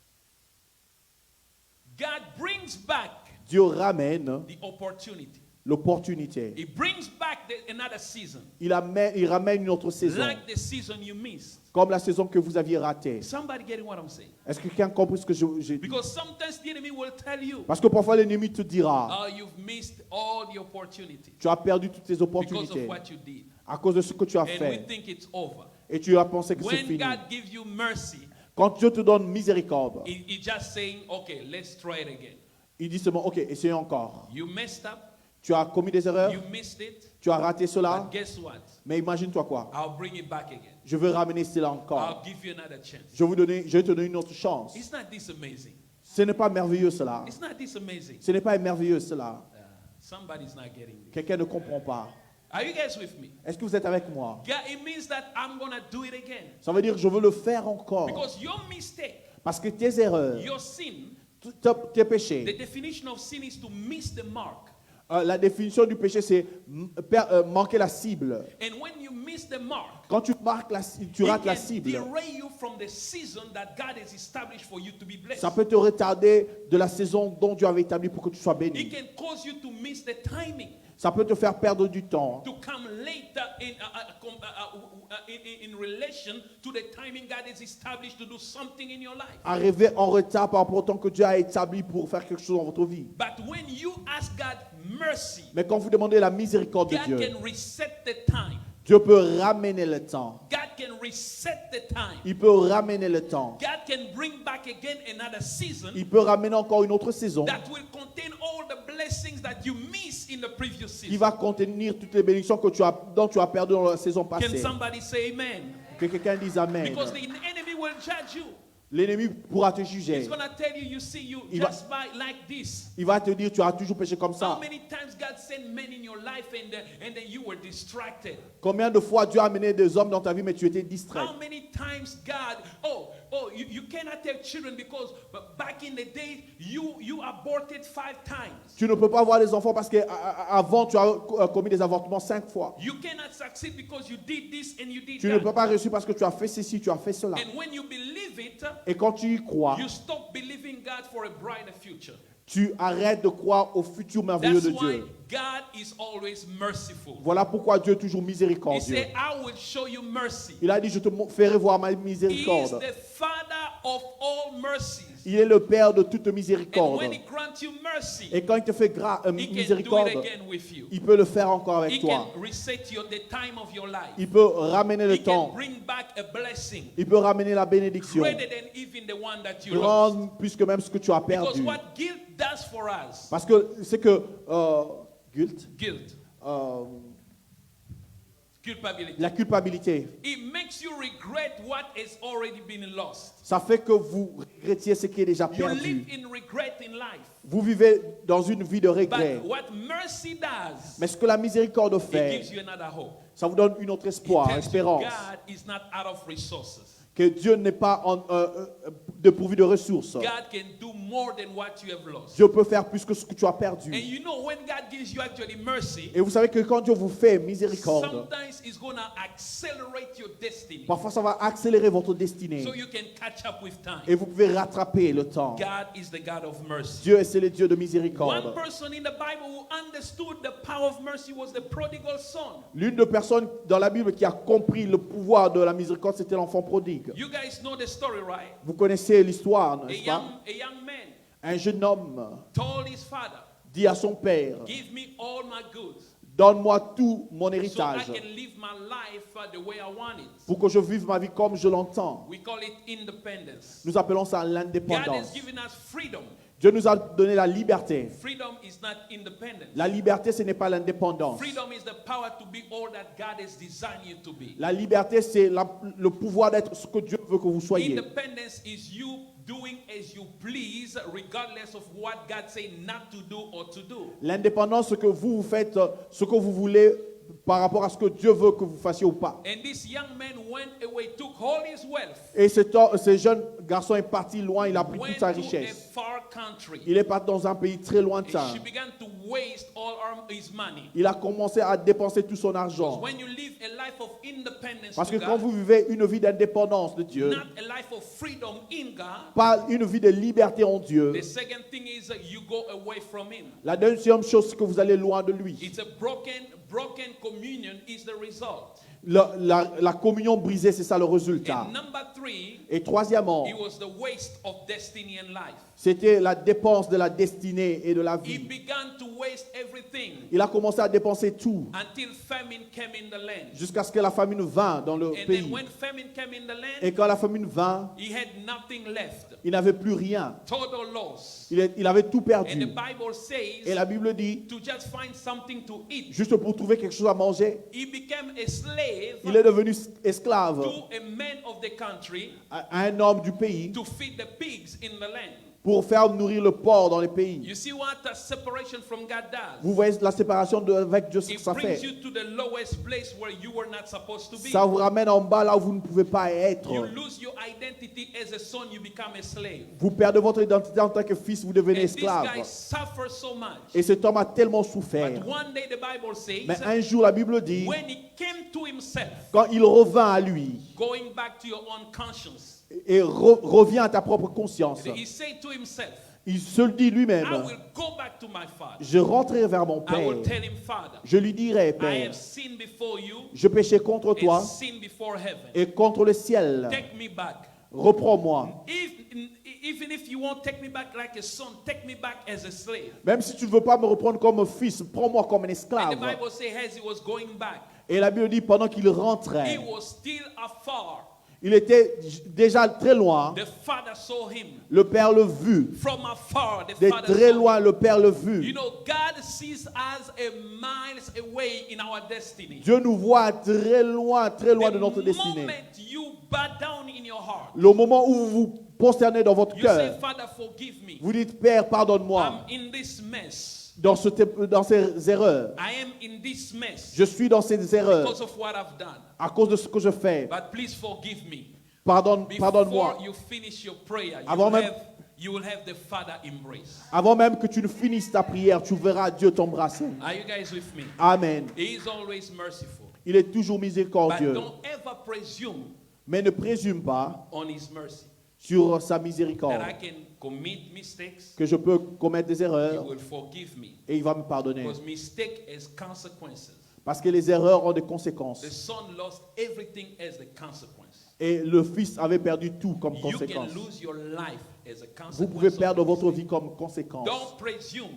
God brings back Dieu ramène the opportunity. l'opportunité. He brings back another season, Il ramène une autre saison, like the season you missed. comme la saison que vous aviez ratée. Somebody getting what I'm saying? Est-ce que quelqu'un a compris ce que j'ai dit? Because sometimes the enemy will tell you, Parce que parfois l'ennemi te dira, oh, you've missed all the opportunities tu as perdu toutes tes because of opportunités what you did. à cause de ce que tu as And we fait. think it's over. Et tu as pensé que c'est When fini. God gives you mercy, Quand Dieu te donne miséricorde, He's just saying, okay, let's try it again. il dit seulement, ok, essayons encore. You messed up, Tu as commis des erreurs, you missed it, tu as raté cela, but guess what? mais imagine-toi quoi? I'll bring it back again. Je veux ramener cela encore. I'll give you another chance. Je vais te donner une autre chance. It's not this amazing. Ce n'est pas merveilleux cela. It's not this amazing. Ce n'est pas merveilleux cela. Somebody's not getting this. Quelqu'un ne comprend pas. Are you guys with me? Est-ce que vous êtes avec moi? God, it means that I'm going to do it again. Ça veut dire je veux le faire encore. Because your mistake, Parce que tes erreurs, your sin, tes the péchés, definition of sin is to miss the mark. la définition du péché c'est manquer la cible. And when you miss the mark, Quand tu tu it rates la can cible, derail you from the season that God has established for you to be blessed. ça peut te retarder de la saison dont Dieu avait établi pour que tu sois It béni. can cause you to miss the timing, Ça peut te faire perdre du temps. to come later in relation to the timing God has established to do something in your life. Arriver en retard par rapport au temps que Dieu a établi pour faire quelque chose dans votre vie. But when you ask God mercy, Mais quand vous demandez la miséricorde de God Dieu, can reset the time. Dieu peut ramener le temps. God can reset the time. Il peut ramener le temps. God can bring back again another season Il peut ramener encore une autre saison that will contain all the blessings that you missed in the previous qui season. va contenir toutes les bénédictions dont tu as perdu dans la saison Can passée. somebody say amen? Que quelqu'un dise Amen. Because the enemy will judge you. L'ennemi pourra te He's juger. going to tell you, you see, you Il va- just by like this. Il va te dire tu as toujours péché comme How ça. many times God sent men in your life and then you were distracted? Combien de fois Dieu a amené des hommes dans ta vie mais tu étais distrait. How many times God, you cannot have children because but back in the day you aborted 5 times. Tu ne peux pas avoir des enfants parce qu'avant tu as commis des avortements 5 fois. You cannot succeed because you did this and you did Tu ne peux that. pas réussir parce que tu as fait ceci, tu as fait cela. And when you believe it, Et quand tu y crois, you stop believing God for a brighter future. tu arrêtes de croire au futur merveilleux That's de why Dieu. God is always merciful. Voilà pourquoi Dieu est toujours He miséricordieux. said, I will show you mercy. Il a dit, je te ferai voir ma He is miséricorde. the Father of all mercies. Il est le Père de toute And miséricorde. when He grants you mercy, Et quand il te fait He can do miséricorde, it again with you. il peut le faire encore avec He toi. can reset the time of your life. Il peut ramener le He can temps. bring back a blessing Il peut ramener la bénédiction. greater than even the one that you lost. Grande plus que même ce que tu as Because perdu. what guilt does for us, Parce que c'est que guilt, euh, culpability, la culpabilité, it makes you regret what has already been lost. ça fait que vous regrettiez ce qui est déjà You live perdu. in regret in life. Vous vivez dans une vie de regret. But what mercy does, Mais ce que la miséricorde it fait, gives you another hope. ça vous donne une autre It espoir, tells you espérance. God is not out of resources. Que Dieu n'est pas dépourvu de ressources. God can do more than what you have lost. Dieu peut faire plus que ce que tu as And perdu. you know, when God gives you actually mercy, Et vous savez que quand Dieu vous fait miséricorde, sometimes it's going to accelerate your destiny parfois ça va accélérer votre destinée. so you can catch up with time. Et vous pouvez rattraper le temps. God is the God of mercy. Dieu, c'est le Dieu de One miséricorde. person in the Bible who understood the power of mercy was the prodigal son. L'une des personnes dans la Bible qui a compris le pouvoir de la miséricorde, c'était l'enfant prodigue. You guys know the story, right? Vous connaissez l'histoire, A n'est-ce pas? young man Un jeune homme told his father, dit à son père, give me all my goods donne-moi tout mon so I héritage can live my life the way I want it. pour que je vive ma vie comme je l'entends. We call it independence. Nous appelons ça God has l'indépendance. given us freedom. Dieu nous a donné la liberté. Freedom is not independence. La liberté, ce n'est pas l'indépendance. Freedom is the power to be all that God has designed you to be. La liberté, c'est le pouvoir d'être ce que Dieu veut que vous soyez. Independence is you doing as you please, regardless of what God say not to do or to do. L'indépendance, c'est que vous faites ce que vous voulez, par rapport à ce que Dieu veut que vous fassiez ou pas. And this young man went away, took all his wealth, Et ce jeune garçon est parti loin, il a pris went toute sa to a richesse. far country. Il est parti dans un pays très And lointain. she began to waste all his money. Il a commencé à dépenser tout son Because argent. when you live a life of independence Parce que to quand God, vous vivez une vie d'indépendance de Dieu, not a life of freedom in God, pas une vie de liberté en Dieu, the second thing is that you go away from Him. la deuxième chose, c'est que vous allez loin de lui. It's a broken communion is the result. La communion brisée, c'est ça le résultat. And number three, Et troisièmement, it was the waste of destiny and life. c'était la dépense de la destinée et de la He vie. began to waste everything Il a commencé à dépenser tout until famine came in the land. jusqu'à ce que la famine vint dans le And then pays. when famine came in the Et land, quand la famine vint, he had nothing left. il n'avait plus rien. Total loss. Il avait tout And the perdu. Bible Et says la Bible dit, to just find something to eat. juste pour trouver quelque chose à manger, He became a slave il est devenu esclave to a man of the country à un homme du pays to feed the pigs in the land. pour faire nourrir le porc dans les pays. You see what a separation from God does? Vous voyez la séparation avec Dieu, ce que It ça brings fait. you to the lowest place where you were not supposed to be. Ça vous ramène en bas là où vous ne pouvez pas être. You lose your identity as a son, you become a slave. Vous perdez votre identité en tant que fils, vous devenez And this guy esclave. suffers so much. Et cet homme a tellement souffert. But one day the Bible Mais says, un jour, la Bible dit, when he came to himself, quand il revint à lui going back to your own conscience, et revient à ta propre conscience, he said to himself, il se le dit I lui-même, will go back to my father. je rentrerai vers mon I Père. will tell him, Father, Je lui dirai, I Père, have sinned before you je péchais contre and toi sinned before heaven. et contre le ciel. Take me back. Reprends-moi. Even if you won't take me back like a son, take me back as a slave. Même si tu ne veux pas me reprendre comme un fils, prends-moi comme un And the esclave. Bible says as he was going back, Et la Bible dit, pendant qu'il he rentrait, was still afar. il était déjà très loin. The father saw him. Le Père le vit. From afar, the De father très saw loin, him. le Père le You vit. know, God sees us a miles away in our destiny. Dieu nous voit très loin de notre The destinée. moment you bow down in your heart, Le moment où vous vous prosternez dans votre you say, cœur, Father, forgive me. vous dites, Père, pardonne-moi I'm in this mess. dans ces erreurs. I am in this mess Je suis dans ces erreurs because of what I've done. à cause de ce que je fais. But please forgive me. Pardonne-moi. Before you finish your prayer, Avant même- you will have the Father embrace. Avant même que tu ne finisses ta prière, tu verras Dieu t'embrasser. Are you guys with me? Amen. He is always merciful. Il est toujours But miséricordieux. don't ever presume Mais ne présume pas on His mercy. sur sa That miséricorde. I can commit mistakes, Que je peux commettre des He erreurs will forgive me. et il va me pardonner. Because mistake has consequences. Parce que les erreurs ont des The conséquences. son lost everything as the consequence. Et le fils avait perdu tout comme You can conséquence. lose your life as a consequence. Vous pouvez of perdre your votre mistake. vie comme conséquence. Don't presume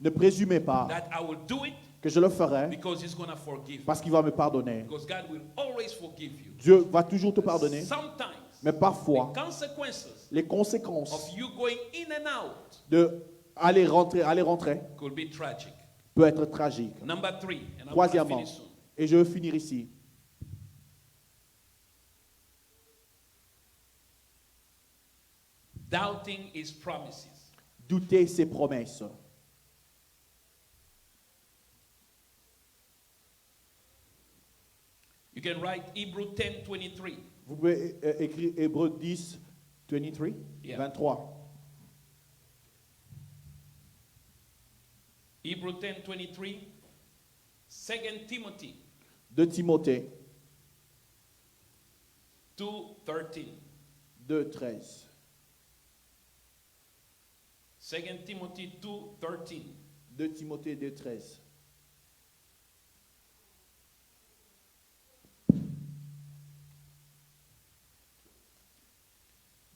Ne présumez pas that I will do it que je le ferai because He's going to forgive you. parce qu'il va me pardonner. Because God will always forgive you. Dieu va toujours te pardonner. Sometimes Mais parfois, the consequences les conséquences of you going in and out de aller rentrer could be tragic. peut être tragique. Number three, and I'm going to Troisièmement, finish soon. et je veux finir ici, Doubting His promises. douter ses promesses. You can write Hebrew 10:23. Vous pouvez écrire Hébreux 10, 23, Yeah. 23. Hebrew 10:23. 2 Timothy De Timothée 2:13. 2, 13. 2 Timothy 2:13. 2 Timothée 2, 13.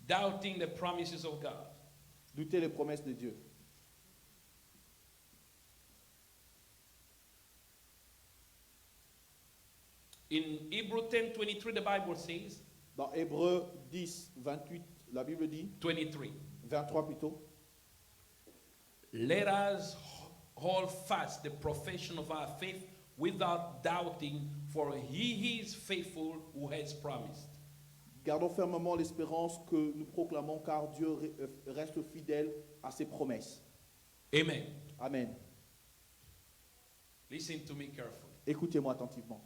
Doubting the promises of God. Douter les promesses de Dieu. In Hebrew 10:23, the Bible says, Dans Hébreux 10, 28, la Bible dit, 23. 23 plutôt, Let us hold fast the profession of our faith without doubting, for He is faithful who has promised. gardons fermement l'espérance que nous proclamons car Dieu reste fidèle à ses promesses. Amen. Amen. Listen to me carefully. Écoutez-moi attentivement.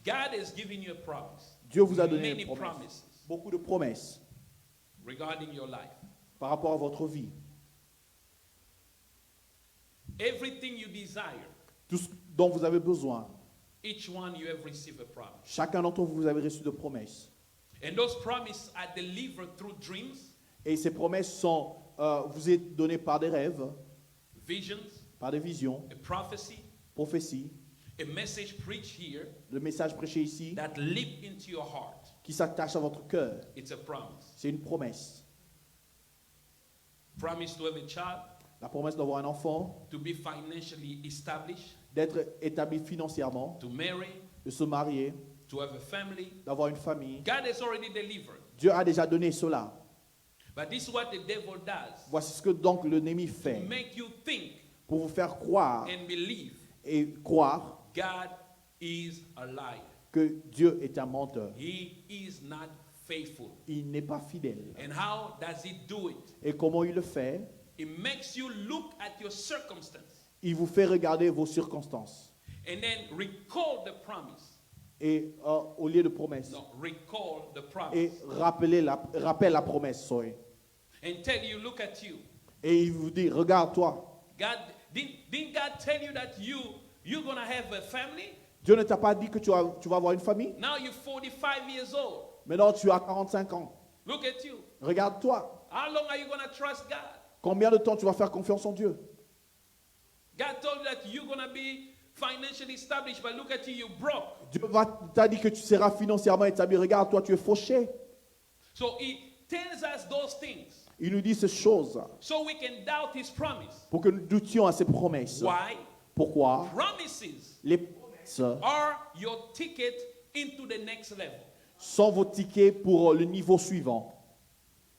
God has given you a promise. Dieu vous a donné Many une promesse. promises Beaucoup de promesses regarding your life. par rapport à votre vie. Everything you desire, Tout ce dont vous avez besoin. each one you have received a promise. Chacun d'entre vous, vous avez reçu de promesses. And those promises are delivered through dreams, Et ces promesses sont, vous êtes données par des rêves, visions, par des visions, a prophecy, prophéties, a message preached here le message prêché ici, that leap into your heart. qui s'attache à votre cœur. It's a promise. C'est une promesse. Promise to have a child, La promesse d'avoir un enfant, to be financially established, d'être établi financièrement, to marry, de se marier, to have a family. d'avoir une famille. God has already delivered. Dieu a déjà donné cela. But this is what the devil does. Voici ce que donc l'ennemi To fait make you think pour vous faire croire and believe et croire God is a liar. que Dieu est un menteur. He is not faithful. Il n'est pas fidèle. And how does he do it? Et comment il le fait? It makes you look at your circumstance Il vous fait regarder vos circonstances. and then recall the promise. Et au lieu de promesse. No, recall the Et promise. rappelle la promesse. Sorry. And tell you, look at you. Et il vous dit, regarde-toi. God didn't God tell you that you're gonna have a family? Dieu ne t'a pas dit que tu vas avoir une famille? Now you're 45 years old. Maintenant, tu as 45 ans. Look at you. Regarde-toi. How long are you gonna trust God? Combien de temps tu vas faire confiance en Dieu? God told you that you're gonna be financially established, but look at you, you're broke. Dieu t'a dit que tu seras financièrement établi. Regarde-toi, tu es fauché. So he tells us those things Il nous dit ces choses so we can doubt his promise. pour que nous doutions à ses promesses. Why? Pourquoi? Promises Les promesses are your ticket into the next level. sont vos tickets pour le niveau suivant.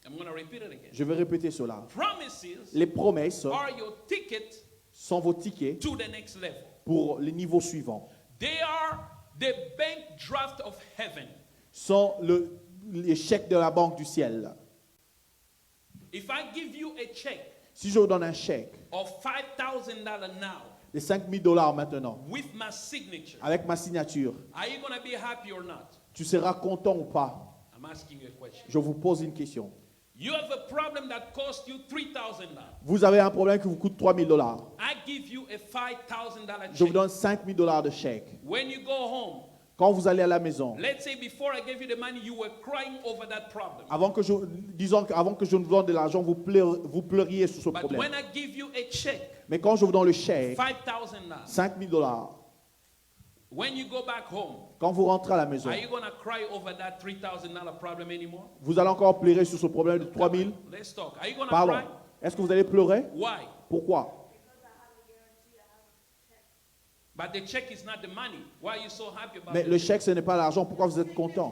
I'm going to repeat it again. Je vais répéter cela. Promises Les promesses are your ticket sont vos tickets to the next level. pour le niveau suivant. They are the bank draft of heaven. Sont les chèques de la banque du ciel. If I give you a check Si je vous donne un chèque of $5,000 now de 5 000 $ maintenant, with my signature, avec ma signature, are you going to be happy or not? tu seras content ou pas? I'm asking you a question. Je vous pose une question. You have a problem that cost you $3,000. Vous avez un problème qui vous coûte 3 000 $. I give you a $5,000 Je vous check. donne 5 000 $ de chèque. When you go home, Quand vous allez à la maison, let's say before I gave you the money, you were crying over that problem. avant que je ne vous donne de l'argent, vous pleuriez sur ce But problème. when I give you a check, Mais quand je vous donne le chèque, $5,000, 5 000 $, when you go back home, quand vous rentrez à la maison, are you going to cry over that $3,000 problem anymore? vous allez encore pleurer sur ce problème de 3 000 $? Let's talk. Are you going to Pardon. cry? Est-ce que vous allez pleurer? Why? Pourquoi? But the check is not the money. Why are you so happy about Mais it? le chèque, ce n'est pas l'argent. Pourquoi vous êtes content?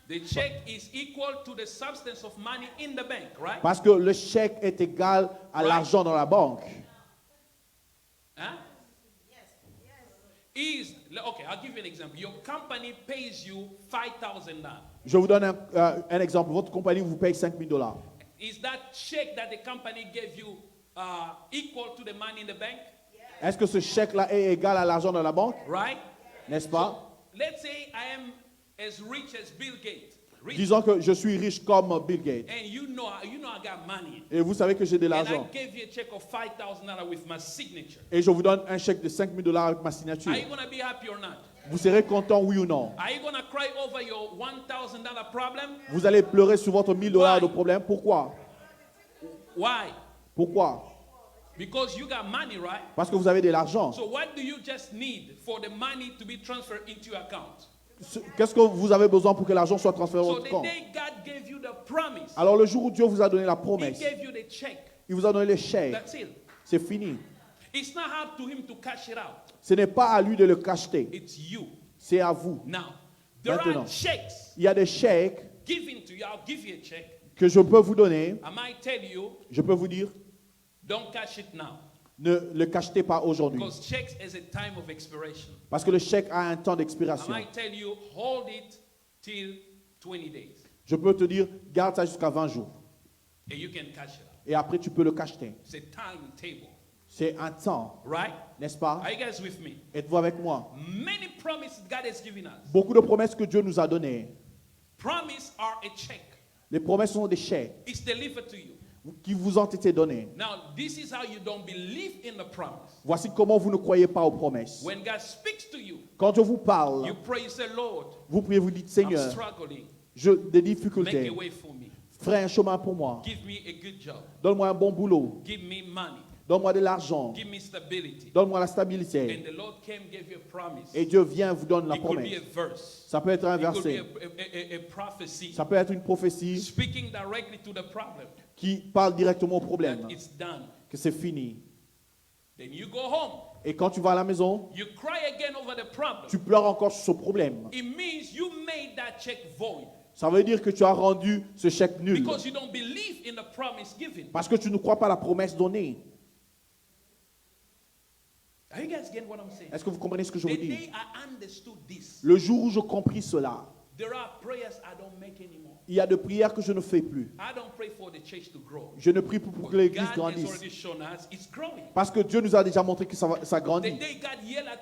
The check is equal to the substance of money in the bank, right? Parce que le chèque est égal à Right. l'argent dans la banque. Huh? Okay, I'll give you an example. Your company pays you $5,000. Je vous donne un exemple. Votre compagnie vous paye 5 000 $. Is that check that the company gave you equal to the money in the bank? Est-ce que ce chèque-là est égal à l'argent dans la banque? Right? N'est-ce pas? Let's say I am as rich as Bill Gates. Rich. Disons que je suis riche comme Bill Gates. And you know I got money. Et vous savez que j'ai de And I l'argent. gave you a check of $5,000 with my signature. Et je vous donne un chèque de 5 000 $ avec ma signature. Are you going to be happy or not? Vous serez content, oui ou non? Are you going to cry over your $1,000 problem? Vous allez pleurer sur votre 1 000 $ de problème. Pourquoi? Why? Pourquoi? Because you got money, right? Parce que vous avez de l'argent. So what do you just need for the money to be transferred into your account? Qu'est-ce que vous avez besoin pour que l'argent soit transféré à So votre the compte? day God gave you the promise, Alors le jour où Dieu vous a donné la He promesse, gave you the check. il vous a donné les chèques, That's it. c'est fini. It's not up to Him to cash it out. Ce n'est pas à lui de le cacheter, It's you. c'est à vous. Now, there Maintenant. are checks Il y a des chèques given to you. I'll give you a check. que je peux vous donner, I might tell you, je peux vous dire, don't cash it now. ne le cachetez pas aujourd'hui. Because checks has a time of expiration. Parce que le chèque a un temps I d'expiration. might tell you, hold it till 20 days. Je peux te dire, garde ça jusqu'à 20 jours. And you can cash it out. Et après, tu peux le cacheter. It's a timetable, C'est un temps, right? n'est-ce pas? Are you guys with me? Êtes-vous avec moi? Many promises God has given us. Beaucoup de promesses que Dieu nous a données. Promises are a check. Les promesses sont des chèques It's delivered to you. qui vous ont été données. Now, this is how you don't believe in the promise. Voici comment vous ne croyez pas aux promesses. When God speaks to you, Quand je vous parle, you pray, you say, Lord, vous priez, vous dites, I'm Seigneur, struggling. des Make difficultés. a way for me. Ferai un chemin pour moi. Give me a good job. Donne-moi un bon boulot. Give me money. Donne-moi de l'argent. Give me stability. Donne-moi la And stabilité. the Lord came, gave you a promise. Et Dieu vient vous donne la It could be promesse. a verse. Ça peut être un It could be verset. a prophecy. Ça peut être une prophétie Speaking directly to the problem. qui parle directement au problème. That it's done. Que c'est fini. Then you go home. Et quand tu vas à la maison, You cry again over the problem. tu pleures encore sur ce problème. It means you made that check void. Ça veut dire que tu as rendu ce chèque nul. Because you don't believe in the promise given. Parce que tu ne crois pas à la promesse donnée. Are you guys getting what I'm saying? Est-ce que vous comprenez ce que je vous The dis? day I understood this, Le jour où je compris cela, there are prayers I don't make anymore. il y a des prières que je ne fais plus. I don't pray for the church to grow. Je ne prie plus pour que l'église God has grandisse. already shown us it's growing. Parce que Dieu nous a déjà montré que ça The grandit. day God yelled at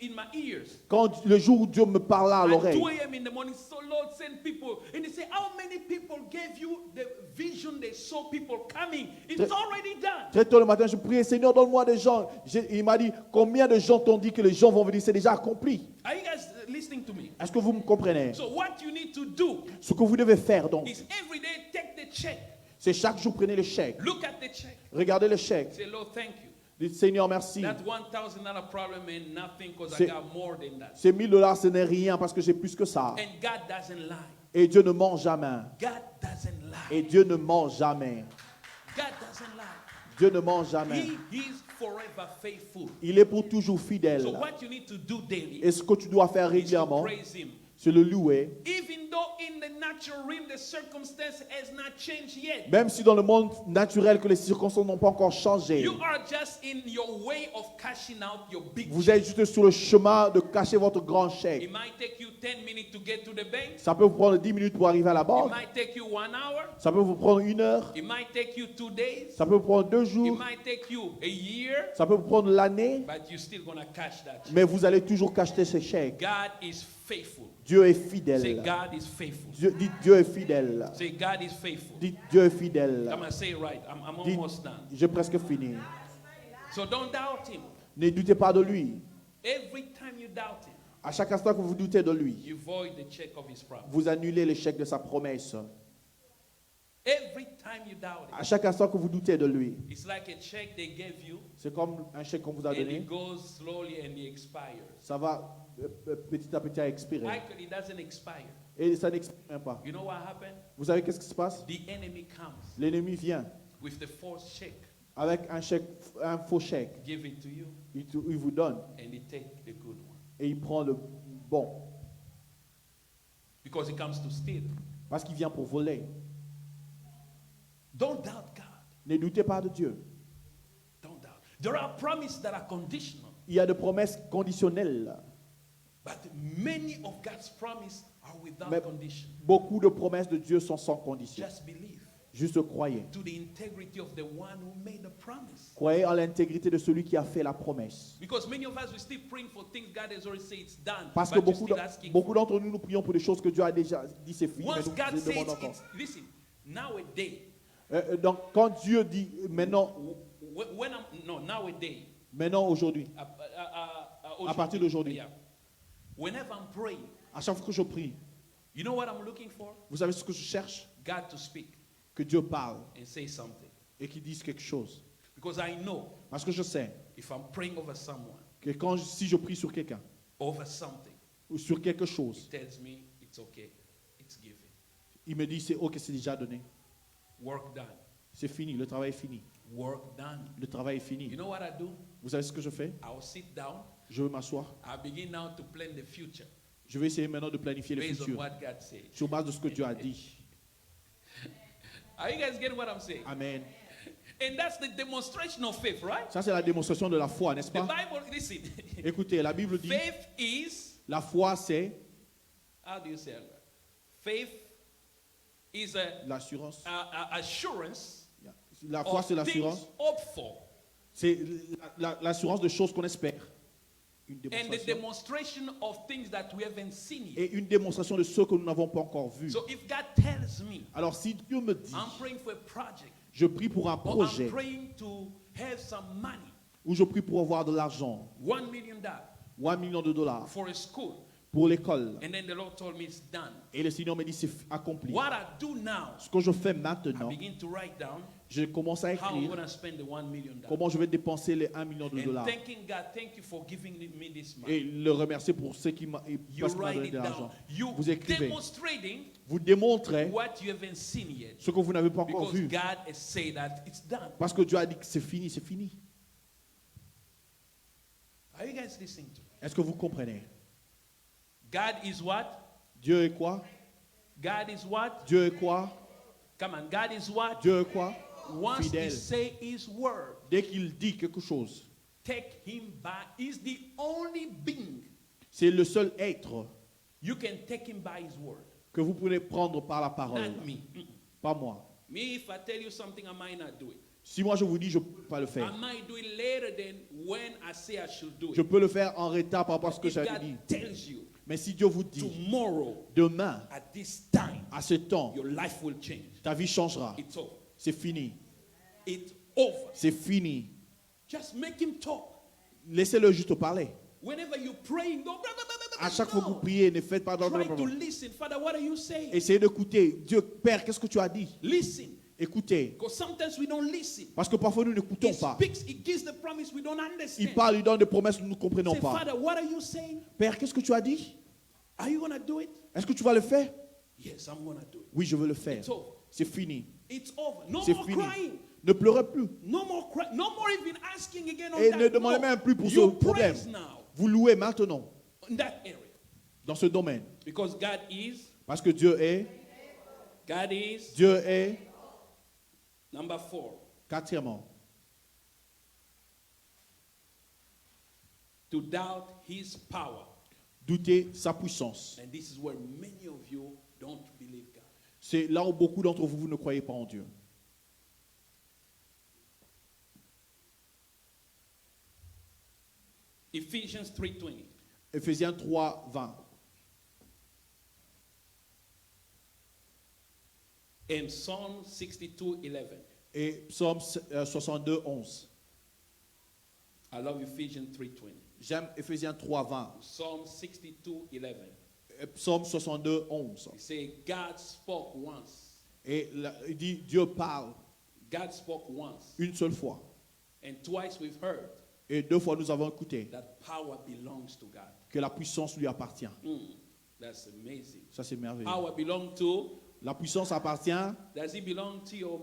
in my ears. Quand le jour où Dieu me parla à At l'oreille, 2 a.m. in the morning, so Lord send people. And they say, how many people gave you the vision they saw people coming? It's already done. très tôt le matin, je priais, Seigneur, donne-moi des gens. Il m'a dit, combien de gens t'ont dit que les gens vont venir? C'est déjà accompli. Are you guys listening to me? Est-ce que vous me comprenez? So what you need to do Ce que vous devez faire donc, is every day take the check. c'est chaque jour prenez le chèque. Look at the check. Regardez le chèque. Say, Lord, thank you. Dites, Seigneur, merci. That $1,000 problem ain't nothing because I C'est- got more than that. Ces $1000, ce n'est rien parce que j'ai plus que ça. And God doesn't lie. Et Dieu ne ment jamais. God doesn't lie. Et Dieu ne ment jamais. God doesn't lie. Dieu ne ment jamais. He is forever faithful. Il est pour toujours fidèle. So what you need to do daily Et ce que tu dois faire is to régulièrement, praise Him. c'est le louer. Even though in the natural realm the circumstance has not changed yet. Même si dans le monde naturel que les circonstances n'ont pas encore changé. You are just in your way of cashing out your big Vous check. êtes juste sur le chemin de cacher votre grand It chèque. might take you 10 minutes to get to the bank. Ça peut vous prendre 10 minutes pour arriver à la It banque. might take you 1 hour. Ça peut vous prendre 1 heure. It might take you 2 days. Ça peut vous prendre 2 It jours. might take you a year. Ça peut vous prendre l'année. But you're still going to cash that check. Mais vous allez toujours cacher ces chèques. God is faithful. Dieu est Say, fidèle. God is faithful. Dites Dieu est fidèle. Say, God is faithful. Dites Dieu est fidèle. I'm going to say it right. I'm Dites, almost done. j'ai presque fini. So don't doubt Him. Ne doutez pas de lui. Every time you doubt Him, À chaque instant que vous doutez de lui, you void the check of His promise. vous annulez le chèque de sa promesse. Every time you doubt À it, chaque instant que vous doutez de lui, it's like a check they gave you, c'est comme un chèque qu'on vous a and donné. it goes slowly and it expires. Ça va petit à petit à expirer. Actually, it doesn't expire. Et ça n'expire même pas. You know what happened? Vous savez qu'est-ce qui se passe? The enemy comes L'ennemi vient with the false check, avec un chèque, un faux chèque. give it to you, Il vous donne and he take the good one. et il prend le bon. Because he comes to steal. Parce qu'il vient pour voler. Don't doubt God. Ne doutez pas de Dieu. Don't doubt. There are promises that are conditional, Il y a des promesses conditionnelles. but many of God's promises are without Mais condition. beaucoup de promesses de Dieu sont sans condition. Just believe Juste croyez. to the integrity of the one who made the promise. Croyez en l'intégrité de celui qui a fait la promesse. Because many of us we still praying for things God has already said it's done, Parce que but you're still asking beaucoup for. d'entre nous, nous prions pour des choses que Dieu a déjà dit c'est fini. Mais Once nous God says demandons encore. it's, listen, nowadays, Donc quand Dieu dit maintenant, nowadays, maintenant aujourd'hui, à partir d'aujourd'hui. yeah. Whenever I'm praying, à chaque fois que je prie, you know what I'm looking for? vous savez ce que je cherche? God to speak Que Dieu parle and say something. et qu'il dise quelque chose. Because I know Parce que je sais if I'm praying over someone, que si je prie sur quelqu'un over something, ou sur quelque chose, it tells me it's okay, it's given. il me dit c'est ok, c'est déjà donné. Work done. C'est fini, le travail est fini. Work done. Le travail est fini. You know what I do? Vous savez ce que je fais? I'll sit down. Je vais m'asseoir. I begin now to plan the future Je vais essayer maintenant de planifier le based on futur what God said. sur base de ce que Dieu a dit. Are you guys getting what I'm saying? Amen. And that's the demonstration of faith, right? Ça, c'est la démonstration de la foi, n'est-ce The pas? Bible, listen. Écoutez, la Bible dit, Faith is, la foi, c'est how do you say it? Faith is a l'assurance. assurance La foi, of c'est things l'assurance. hoped for, C'est l'assurance de choses qu'on espère. Une and the démonstration. demonstration of things that we haven't seen yet. Et une démonstration de ce que nous n'avons pas encore vu. So if God tells me, Alors si Dieu me dit, I'm praying for a project, je prie pour un or projet, I'm praying to have some money, ou je prie pour avoir de l'argent, $1 million ou $1 million for a school, pour l'école, and then the Lord told me it's done. et le Seigneur me dit c'est accompli. What I do now, Ce que je fais I maintenant, begin to write down je commence à how I'm écrire going to spend the $1 million. comment je vais dépenser les $1 million. And thanking God, thank you for giving me this money. Et le remercier pour ce qui m'a You parce qu'il m'a write donné it de down. l'argent. You Vous écrivez. demonstrating Vous démontrez what you haven't seen yet. ce que vous n'avez pas encore Because vu. God has said that it's done. Parce que Dieu a dit que c'est fini, c'est fini. Are you guys listening to me? Est-ce que vous comprenez? God is what? Dieu est quoi? God is what? Dieu est quoi? Come on, God is what? Dieu est quoi? Once Fidèle. He say His word, Dès qu'il dit quelque chose, take Him by. He's the only being c'est le seul être you can take Him by His word. que vous pouvez prendre par la parole. Not me. Pas moi. Me, if I tell you something, I might not do it. Si moi je vous dis, je ne peux pas le I faire. might do it later than when I say I should do Je it. peux le faire en retard par rapport à ce que If j'ai God dit. tells you Mais si Dieu vous dit, tomorrow demain, at this time, à ce temps, your life will change. ta vie changera. It's over. C'est fini. It's over. C'est fini. Just make Him talk. Laissez-le juste parler. Whenever you're praying, don't À chaque fois que vous no. priez, ne faites pas dans Try to listen. Father, what are you saying? Essayez d'écouter. Dieu, Père, qu'est-ce que tu as dit? Listen. Écoutez. Because sometimes we don't listen. Parce que parfois nous He n'écoutons pas. speaks, He gives the promise we don't understand. Il parle, il donne des promesses que nous ne comprenons Say, pas. Father, what are you saying? Père, qu'est-ce que tu as dit? Are you going to do it? Est-ce que tu vas le faire? Yes, I'm going to do it. Oui, je veux le faire. It's over. C'est fini. It's over. No C'est more fini. crying. Ne pleurez plus. No more crying. No more even asking again on Et that. ne demandez même plus pour ce You problème. praise now Vous louez maintenant in that area. dans ce domaine. Because God is, Parce que Dieu est, Dieu est, number 4, quatrièmement, to doubt His power. douter sa puissance. And this is where many of you don't believe God. C'est là où beaucoup d'entre vous, vous ne croyez pas en Dieu. Ephesians 3:20. Éphésiens 3, 20. And Psalm 62:11. Et Psaume 62, 11. I love Ephesians 3:20. J'aime Éphésiens 3, 20. Psalm 62:11. Et Psaume 62, 11. It says God spoke once. Et là, il dit, Dieu parle God spoke once. une seule fois. And twice we've heard Et 2 fois, nous avons écouté that power belongs to God. que la puissance lui appartient. That's amazing. Ça, c'est merveilleux. Power belongs to, La puissance appartient. does it belong to your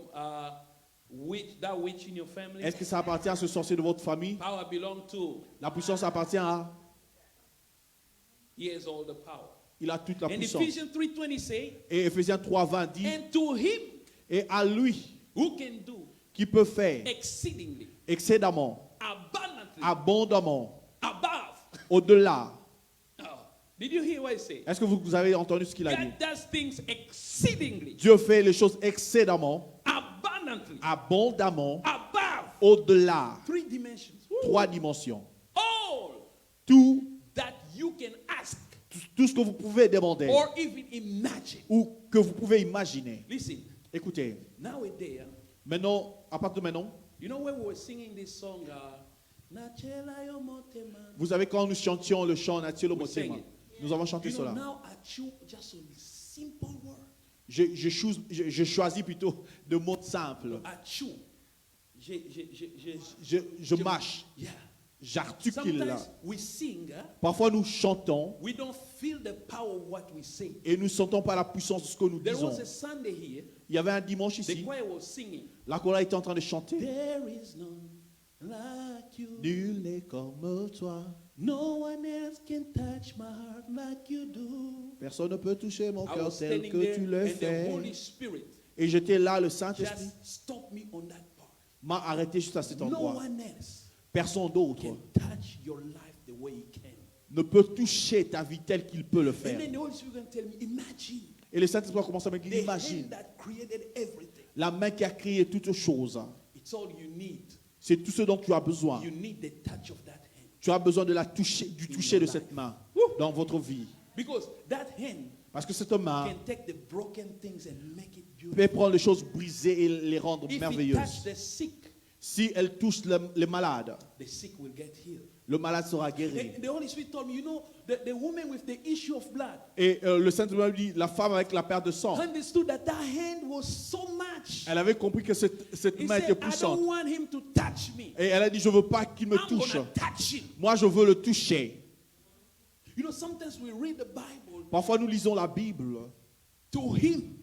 witch, that witch in your family? Est-ce que ça appartient à ce sorcier de votre famille? Power belongs to, La puissance appartient à. he has all the power. Il a toute la And puissance. Ephesians 3:20 say, Et Éphésiens 3, 20 dit, and to him et à lui who can do qui peut faire exceedingly, excédemment, abundantly, abondamment, above. au-delà. Oh, did you hear what he said? Est-ce que vous avez entendu ce qu'il a dit? God does things exceedingly, Dieu fait les choses excédemment, abundantly, abondamment, above. au-delà. 3 dimensions. Woo. 3 dimensions. All Tout, that you can ask tout ce que vous pouvez demander or even imagine. ou que vous pouvez imaginer. Listen, Écoutez, nowadays, maintenant, à partir de maintenant, you know when we were singing this song, Nachela yo motema. vous savez quand nous chantions le chant Natielo We sang Motema, it. nous avons chanté You know, cela. now I choose just a simple word. Je choisis plutôt de mots simples. I choose. Je mâche, Yeah. j'articule là. Sometimes we sing, Parfois nous chantons we don't feel the power of what we say. et nous ne sentons pas la puissance de ce que nous There disons. was a Sunday here, Il y avait un dimanche the ici, choir was singing. la chorale était en train de chanter. There is none like you. Nul n'est comme toi. No one else can touch my heart like you do. Personne ne peut toucher mon I cœur was tel standing que there tu le and the Holy fais. Spirit Et j'étais là, le Saint-Esprit just stopped me on that part. m'a arrêté juste à cet No endroit. one else Personne d'autre can touch your life the way he can. ne peut toucher ta vie telle qu'il peut le And faire. then the Holy Spirit can tell me, imagine Et le Saint-Esprit a commencé à me dire, the imagine, hand that created everything. La main qui a créé toutes choses. It's all you need. C'est tout ce dont tu as besoin. You need the touch of that hand. Tu as besoin de la toucher, du toucher de cette main dans votre vie. Because that hand Parce que cette main can take the broken things and make it beautiful. peut prendre les choses brisées et les rendre If it merveilleuses. touch the sick, Si elle touche les malades, the sick will get healed. le malade sera guéri. And the Holy Spirit told me, you know, the woman with the issue of blood Et le Saint-Esprit dit, la femme avec la perte de sang, understood that that hand was so much. elle avait compris que cette He main said, était I puissante. don't want him to touch me. Et elle a dit, je ne veux pas qu'il me I'm touche. going to touch him. Moi, je veux le toucher. You know, sometimes we read the Bible Parfois, nous lisons la Bible to him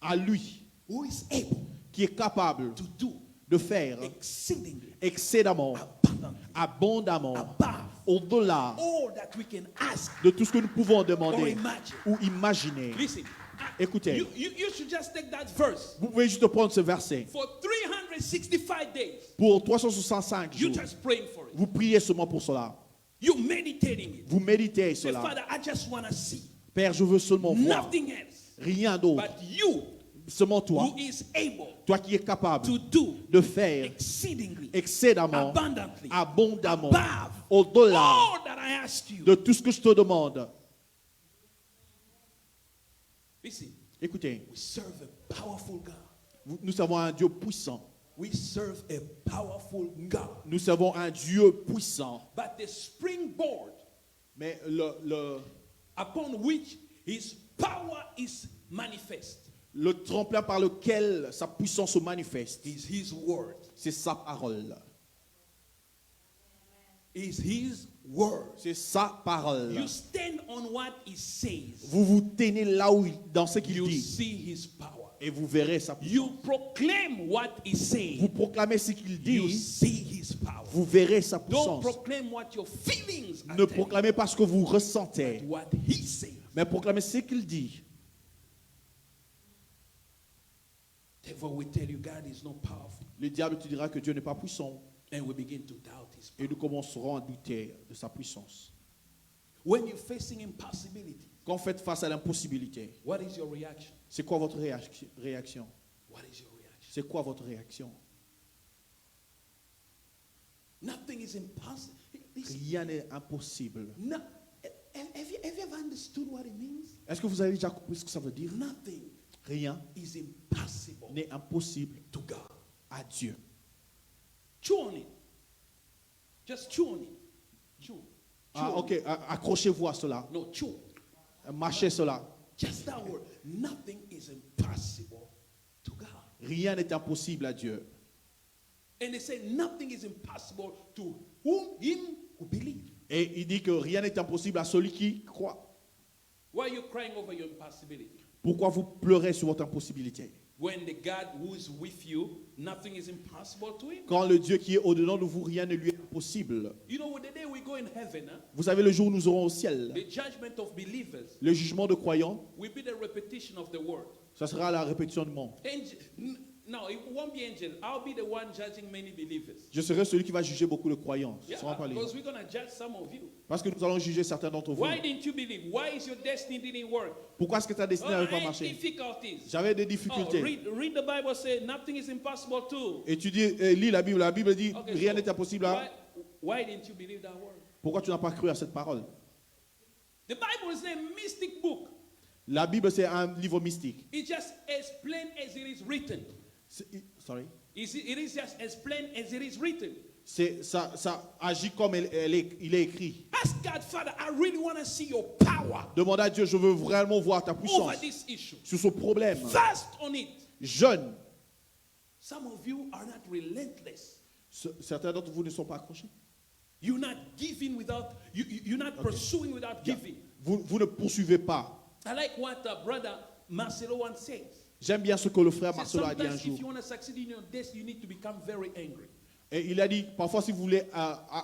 à lui, who is able qui est capable to do de faire exceedingly, excédemment, abundantly, abondamment, above au-delà all that we can ask de tout ce que nous pouvons or demander imagine. ou imaginer. Listen, Écoutez, you should just take that verse. vous pouvez juste prendre ce verset. For 365 days, Pour 365 you jours, just praying for it. vous priez seulement pour cela. You meditating it. Vous méditez Say, cela. Father, I just want to see Père, je veux seulement voir, nothing else rien d'autre, but you seulement toi, who is able toi qui es capable to do de faire exceedingly, excédemment, abundantly, abondamment, above au-delà all that I ask you. de tout ce que je te demande. Listen, Écoutez, we serve a powerful God. nous servons un Dieu puissant. We serve a powerful God. Nous servons un Dieu puissant. But the springboard Mais upon which his power is manifest le tremplin par lequel sa puissance se manifeste, is his word. c'est sa parole. Is his word. C'est sa parole. You stand on what he says. Vous vous tenez là où dans ce qu'il You dit see his power. et vous verrez sa puissance. You proclaim what he says. Vous proclamez ce qu'il You dit, see his power. vous verrez sa Don't puissance. proclaim what your feelings are Ne telling proclamez pas ce que vous ressentez, you, what he says. mais proclamez ce qu'il dit. Therefore we tell you God is not powerful. Le diable te dira que Dieu n'est pas puissant And we begin to doubt his power. et nous commencerons à douter de sa puissance. When you're facing impossibility, Quand vous faites face à l'impossibilité, what is your reaction? c'est quoi votre réaction? What is your reaction? C'est quoi votre réaction? Nothing is impossible. Listen, Rien n'est impossible. no, have you ever understood what it means? Est-ce que vous avez déjà compris ce que ça veut dire? Nothing Rien is impossible n'est impossible to God. à Dieu. Chew on it. Just chew on it. Chew. Ah, Chew on ok, it. accrochez-vous à cela. No, chew. Mâchez cela. Just that word. Nothing is impossible to God. Rien n'est impossible à Dieu. And they say nothing is impossible to him who believes. Et il dit que rien n'est impossible à celui qui croit. Why are you crying over your impossibility? Pourquoi vous pleurez sur votre impossibilité? When the God who is with you, nothing is impossible to him. Quand le Dieu qui est au-dedans de vous, rien ne lui est impossible. You know, the day we go in heaven, Vous savez, le jour où nous aurons au ciel, the judgment of believers le jugement de croyants, will be the repetition of the word. ça sera la répétition du monde. No, it won't be angel. I'll be the one judging many believers. Je serai celui qui va juger beaucoup de croyants. Ce Yeah, sera pas les- because we're going to judge some of you. Parce que nous allons juger certains d'entre vous. Why didn't you believe? Why is your destiny didn't work? Pourquoi est-ce que ta destinée Oh, n'avait pas I had marché? difficulties. J'avais des Oh, difficultés. read the Bible say nothing is impossible too. Et tu dis, lis la Bible. La Bible dit, Okay, rien so n'est impossible. À... why didn't you believe that word? Pourquoi tu n'as pas cru à cette parole? The Bible is a mystic book. La Bible, c'est un livre mystique. It's just as plain as it is written. Sorry. It is just as plain as it is written. Ça agit comme il est écrit. Ask God, Father, I really want to see your power Demande à Dieu, je veux vraiment voir ta over puissance this issue. sur ce problème. Fast on it. Jeune. Some of you are not relentless. Certains d'entre vous ne sont pas accrochés. You're not giving without, you're not pursuing without giving. Vous ne poursuivez pas. I like what brother Marcelo once says. J'aime bien ce que le frère He said, Marcelo a dit un sometimes if jour. you want to succeed in your destiny, you need to become very angry. Et il a dit, parfois si vous voulez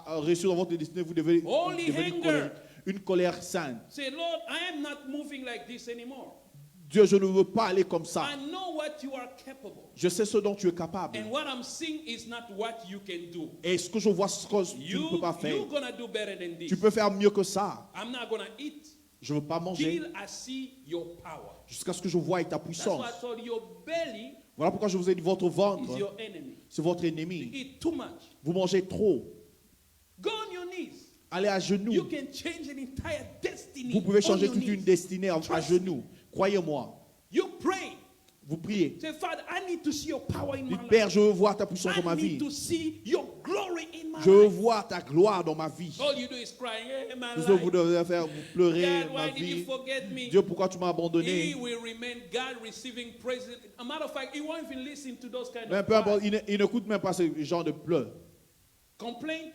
réussir dans votre destinée, vous devez Holy devenir anger. une colère sainte. Say, Lord, I am not moving like this anymore. Dieu, je ne veux pas aller comme ça. I know what you are capable. Je sais ce dont tu es capable. And what I'm seeing is not what you can do. Et ce que je vois, ce que tu ne peux pas faire. You're gonna do better than this. Tu peux faire mieux que ça. I'm not gonna eat Je ne veux pas manger till I see your power. jusqu'à ce que je voie ta That's puissance. why I told you, your belly Voilà pourquoi je vous ai dit, votre is ventre, your enemy. c'est votre You ennemi. eat too much. Vous mangez trop. Go on your knees. Allez à You genoux. can change an entire destiny. Vous pouvez on changer your toute knees. une destinée à Trust genoux. Croyez-moi. You pray. Vous priez. Say, Father, I need to see your power in my Dites, Père, life. je veux voir ta puissance dans ma I need vie. to see your glory in my Je veux life. voir ta gloire dans ma vie. All you do is crying, hey, my Tout ce que vous life. devez faire, vous pleurez God, ma why did you vie. forget me? Dieu, pourquoi tu m'as He abandonné? will remain God receiving praise. A matter of fact, he won't even listen to those kind Mais of peu importe, cries. il n'écoute même pas ce genre de pleurs. Complaint,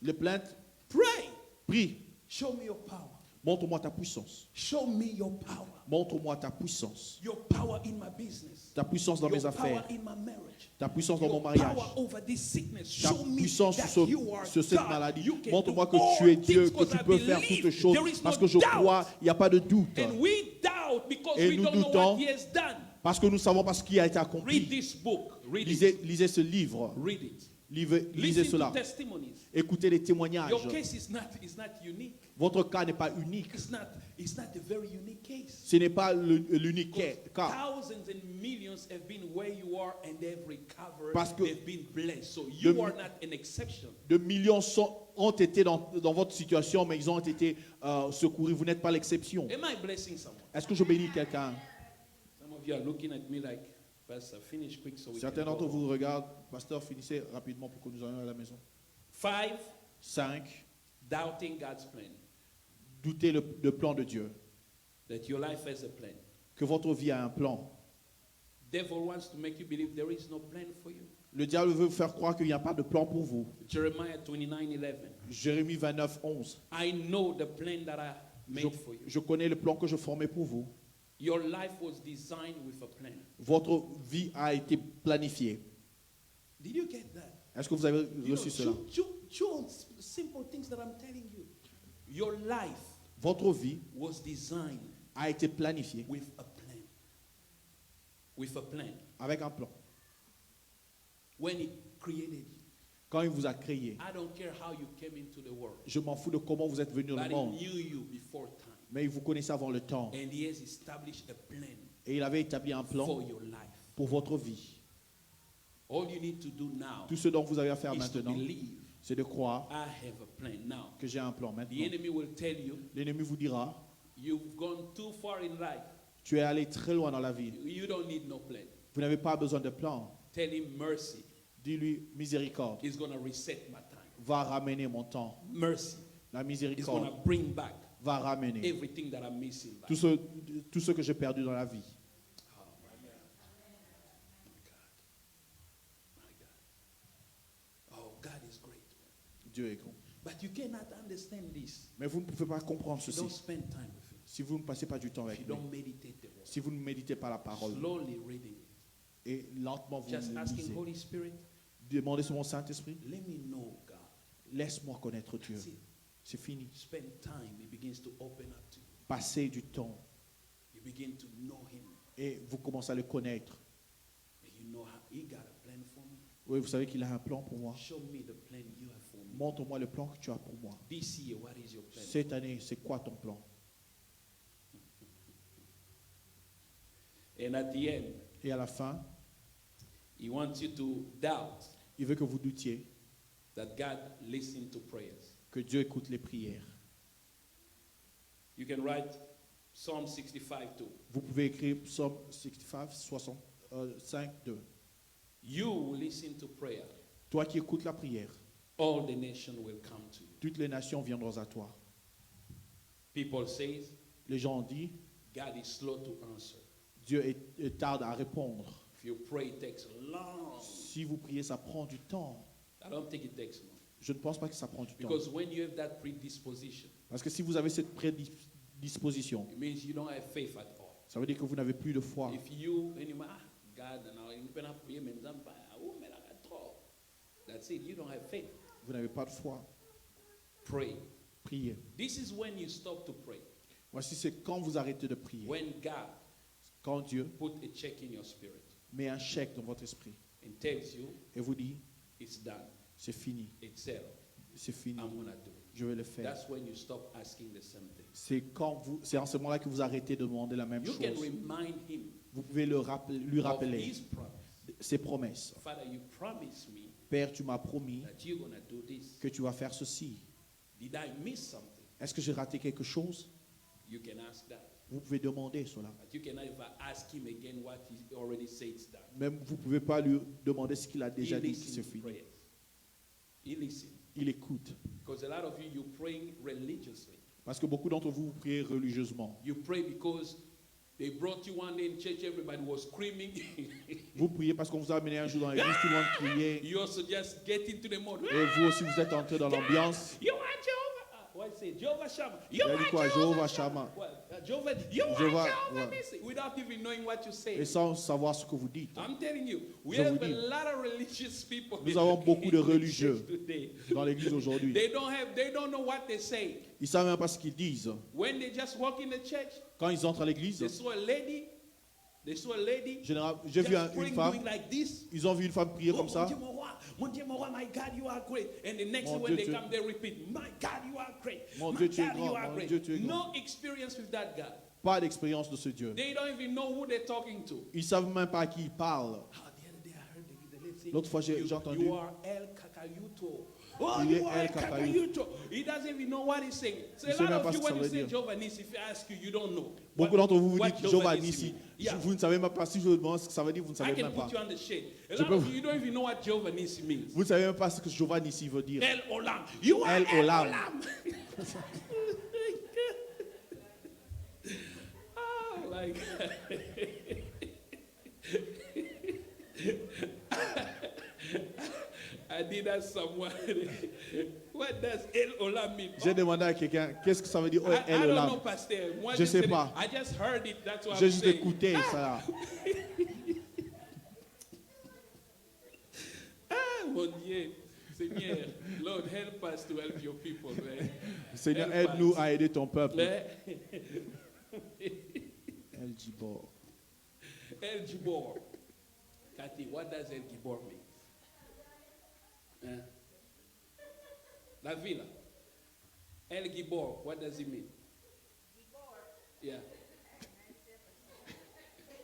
Les plaintes, pray. prie. Show me your power. Montre-moi ta puissance. Show me your power. Montre-moi ta puissance. Your power in my business. Ta puissance dans mes Your power affaires. in my marriage. Ta puissance dans Your mon mariage. power over this sickness. Ta Show me puissance that sur, you are sur cette God. maladie. You can Montre-moi do que tu all es Dieu, things que because tu I peux faire believe toutes choses. there is Parce no que je doubt. crois, il n'y a pas de doute. And we doubt because Et we nous don't know doutons. what he has done. Parce que nous savons pas ce qui a été Read accompli. this book. Read Lisez, it. lisez ce livre. Read it. Lisez Listen cela. to testimonies. Écoutez les témoignages. Your case is not unique. Votre cas n'est pas unique. It's not a very unique case. Ce n'est pas l'unique cas. Thousands and millions have been where you are and they've recovered. Parce que They've been blessed. So you de- are not an exception. De millions ont été dans votre situation, mais ils ont été secourus. Vous n'êtes pas l'exception. Am I blessing someone? Est-ce que je bénis quelqu'un? Some of you are looking at me like, Pastor, finish quick so we Certains can d'entre go. vous regardent. Pasteur, finissez rapidement pour que nous allions à la maison. 5, 5. doubting God's plan. Doutez le plan de Dieu. That your life has a plan. Que votre vie a un plan. Devil wants to make you believe there is no plan for you. Le diable veut vous faire croire qu'il n'y a pas de plan pour vous. Jeremiah 29:11. Jérémie 29, 11. I know the plan that I made for you. Je connais le plan que je formais pour vous. Your life was designed with a plan. Votre vie a été planifiée. Did you get that? Est-ce que vous avez You know, reçu cela? chew on simple things that I'm telling you. Your life Votre vie was designed a été planifiée with a plan. With a plan. avec un plan. When he created you. Quand il vous a créé, I don't care how you came into the world. je m'en fous de comment vous êtes venu dans But le he monde, knew you before time. mais il vous connaissait avant le temps. And he has established a plan Et il avait établi un for plan your life. pour votre vie. All you need to do now Tout ce dont vous avez à faire is to maintenant, believe c'est de croire I have a plan. Now, que j'ai un plan the maintenant. enemy will tell you L'ennemi vous dira, you've gone too far in life. tu es allé très loin dans la vie. You don't need no plan. Vous n'avez pas besoin de plan. Tell him mercy Dis-lui, miséricorde is going to reset my time. va ramener mon temps. Mercy La is going miséricorde to bring back va ramener everything that I'm missing back. tout ce que j'ai perdu dans la vie. Oh my God. My God. Oh, God is great. Dieu est grand. But you cannot understand this Mais vous ne pouvez pas comprendre if you ceci don't spend time with him. si vous ne passez pas du temps If avec you lui. don't meditate the word. Si vous ne méditez pas la parole Slowly reading it. et lentement vous Just le asking lisez. Holy Spirit, Demandez sur mon Saint-Esprit, let me know God. laisse-moi connaître Dieu. That's it. C'est fini. Spend time. He begins to open up to you. Passez du temps You begin to know him. et vous commencez à le connaître. And you know how he got a plan for me. Oui, vous savez qu'il a un plan pour moi. Show me the plan you have for me. Montre-moi le plan que tu as pour moi. This year, what is your plan? Cette année, c'est quoi ton plan? And at the end, Et à la fin, he wants you to doubt il veut que vous doutiez that God listens to prayers. que Dieu écoute les prières. You can write Psalm 65 too. Vous pouvez écrire Psaume 65, 5, 2. You will listen to prayer. Toi qui écoutes la prière, All the nation will come to you. toutes les nations viendront à toi. People says Les gens ont dit, God is slow to answer. Dieu est tarde à répondre. If you pray, it takes long. Si vous priez, ça prend du temps. I don't think it takes long. Je ne pense pas que ça prend du temps. Because when you have that predisposition, Parce que si vous avez cette prédisposition, it means you don't have faith at all. ça veut dire que vous n'avez plus de foi. If you and you God and now you cannot pray men zampa, men like at all. That's it. You don't have faith. Vous n'avez pas de foi. Pray. Priez. This is when you stop to pray. Voici, c'est quand vous arrêtez de prier. When God Quand Dieu put a check in your spirit met un chèque dans votre esprit and tells you et vous dit, it's done, c'est fini, it's settled, c'est fini, I'm gonna do it. je vais le faire. That's when you stop asking the same thing. C'est en ce moment-là que vous arrêtez de demander la même You chose. can remind him vous pouvez lui of rappeler his promise. ses promesses. Father, you promised me Père, tu m'as promis that you're going to do this. que tu vas faire ceci. Did I miss something? Est-ce que j'ai raté quelque chose? You can ask that. Vous pouvez demander cela. But you cannot even ask him again what he already said is done. Même vous ne pouvez pas lui demander ce qu'il a He déjà dit qui listens c'est to fini. prayers. He listens. Il écoute. Because a lot of you praying religiously. Parce que beaucoup d'entre vous, vous priez religieusement. You pray because they brought you one day in church, everybody was screaming. Vous priez parce qu'on vous a amené un jour dans l'église, tout le monde criait. You also just get into the mode. Et vous aussi, vous êtes entré dans l'ambiance. You are Jehovah. What say? Jehovah Shammah. You Il a are dit quoi? Jehovah Shammah. What? Jehovah. You are Jehovah, Jehovah ouais. Nissi. Without even knowing what you say. Et sans savoir ce que vous dites. I'm telling you, we Je vous have a dis, lot of religious people. nous avons beaucoup de in the religieux church today. dans l'église aujourd'hui. They don't know what they say. Ils ne savent même pas ce qu'ils disent. When they just walk in the church, Quand ils entrent à l'église, they saw a lady. j'ai vu just une praying, femme, doing like this. ils ont vu une femme prier Oh, comme ça. Mon Dieu, mon roi, my God, you are great. And the next Mon thing when Dieu, they tu- come, they repeat, my God, you are great. Mon My Dieu, tu es God, grand. you are Mon great. Dieu, tu es grand. No experience with that God. Pas d'expérience de ce Dieu. They don't even know who they're talking to. Ils ne savent même pas à qui ils parlent. Ah, the other day I heard the lady say, L'autre fois, j'ai entendu. You are El Kakayuto. Oh, Il est you are El El Kakayuto. He doesn't even know what he's saying. So Il a sait lot même of pas you, ce que when ça you veut say dire. Jehovah Nissi, if you ask you, you don't know. Beaucoup d'entre vous vous what dites Jehovah Nissi Nissi. means. Yeah. Vous ne savez même pas, si je vous demande ce que ça veut dire, vous ne I savez can même pas. put you on the shade. A Je lot peux of vous- you, you don't even know what Jehovah Nissi means. Vous ne savez même pas ce que Jehovah Nissi veut dire. El Olam. You are El El Olam. Olam. Oh my God. I did ask someone, what does El Olam mean? J'ai demandé à quelqu'un, qu'est-ce que ça veut dire I El don't know, Olam? Pasteur. Moi, Je sais sais pas. I just heard it. That's what J'ai I'm juste saying. écouté ça. Ah, mon Dieu. Seigneur, Lord, help us to help your people, man. Seigneur, Help aide-nous us. à aider ton peuple. El El Gibor. Gibor. Kathy, what does El Gibor mean? Huh? La Villa. El Gibor, what does it mean? Yeah.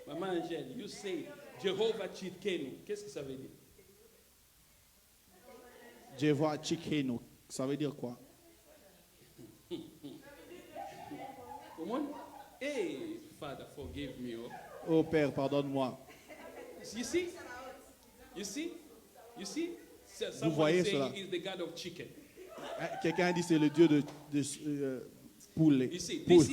Maman Angèle, you say Jehovah Chidkenu. Qu'est-ce que ça veut dire? Jehovah Chikeno. Ça veut dire quoi? Comment? Hey, Father, forgive me. Oh. Oh Père, pardonne-moi. You see? You see? You see? So Vous someone voyez saying cela? he's the God of chicken. Quelqu'un a dit c'est le Dieu de poulet. You see, Poule.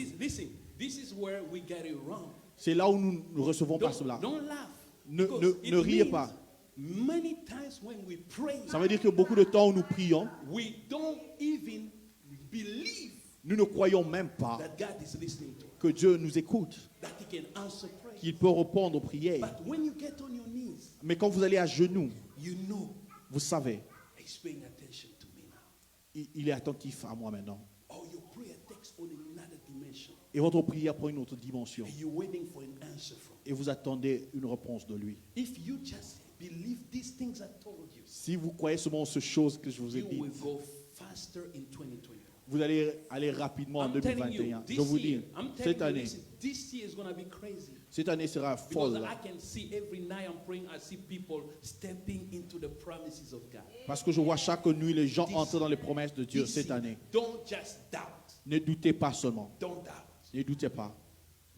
this is where we get it wrong. C'est là où nous ne recevons pas cela. Don't laugh. Ne- Because ne- it ne riez means pas. Many times when we pray, Ça veut dire que beaucoup de temps où nous prions, we don't even believe nous ne croyons même pas that God is listening to us, que Dieu nous écoute, that He can answer prayer. qu'il peut répondre aux prières. But when you get on your knees, Mais quand vous allez à genoux, you know vous savez, He's paying attention to me now. il est attentif à moi maintenant. Or your prayer takes on another dimension, Et votre prière prend une autre dimension. and you're waiting for an answer from Him. Et vous attendez une réponse de lui. If you just believe these things I told you, Si vous croyez seulement ces choses que je vous ai you will dites, go faster in 2021. vous allez aller rapidement en I'm telling you, 2021. Je this vous dis, year, I'm cette telling you, année, this year is going to be crazy. cette année sera Because folle. I can see every night I'm praying, I see people stepping into the promises of God. Parce que je vois chaque nuit les gens This- entrer dans les promesses de Dieu This cette year, année. don't just doubt. Ne doutez pas seulement. Don't doubt. Ne doutez pas.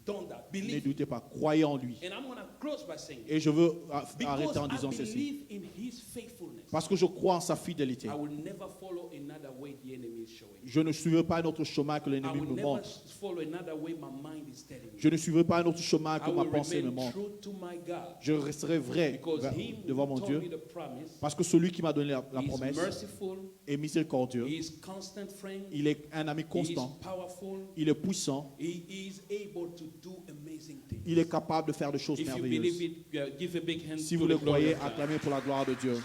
Don't doubt. Ne Believe. doutez pas. Croyez en lui. And I'm going to close by saying, Et je veux because arrêter en I disant ceci. believe in His faithfulness, Parce que je crois en sa fidélité. I will never follow another way the enemy is showing. Je ne suivrai pas un autre chemin que I l'ennemi will me never montre. follow another way my mind is telling me. Je ne suivrai pas un autre chemin que I ma will pensée me remain montre. true to my God. Je resterai vrai Because Him devant who mon told Dieu. me the promise, Parce que celui qui m'a donné la He is promesse merciful, est miséricordieux. He is constant friend, Il est un ami He is constant. powerful, Il est puissant. He is able to do amazing things. Il est capable de faire des choses If you believe merveilleuses. it, give a big hand Si to vous the le glory croyez, of God. acclamez pour la gloire de Dieu.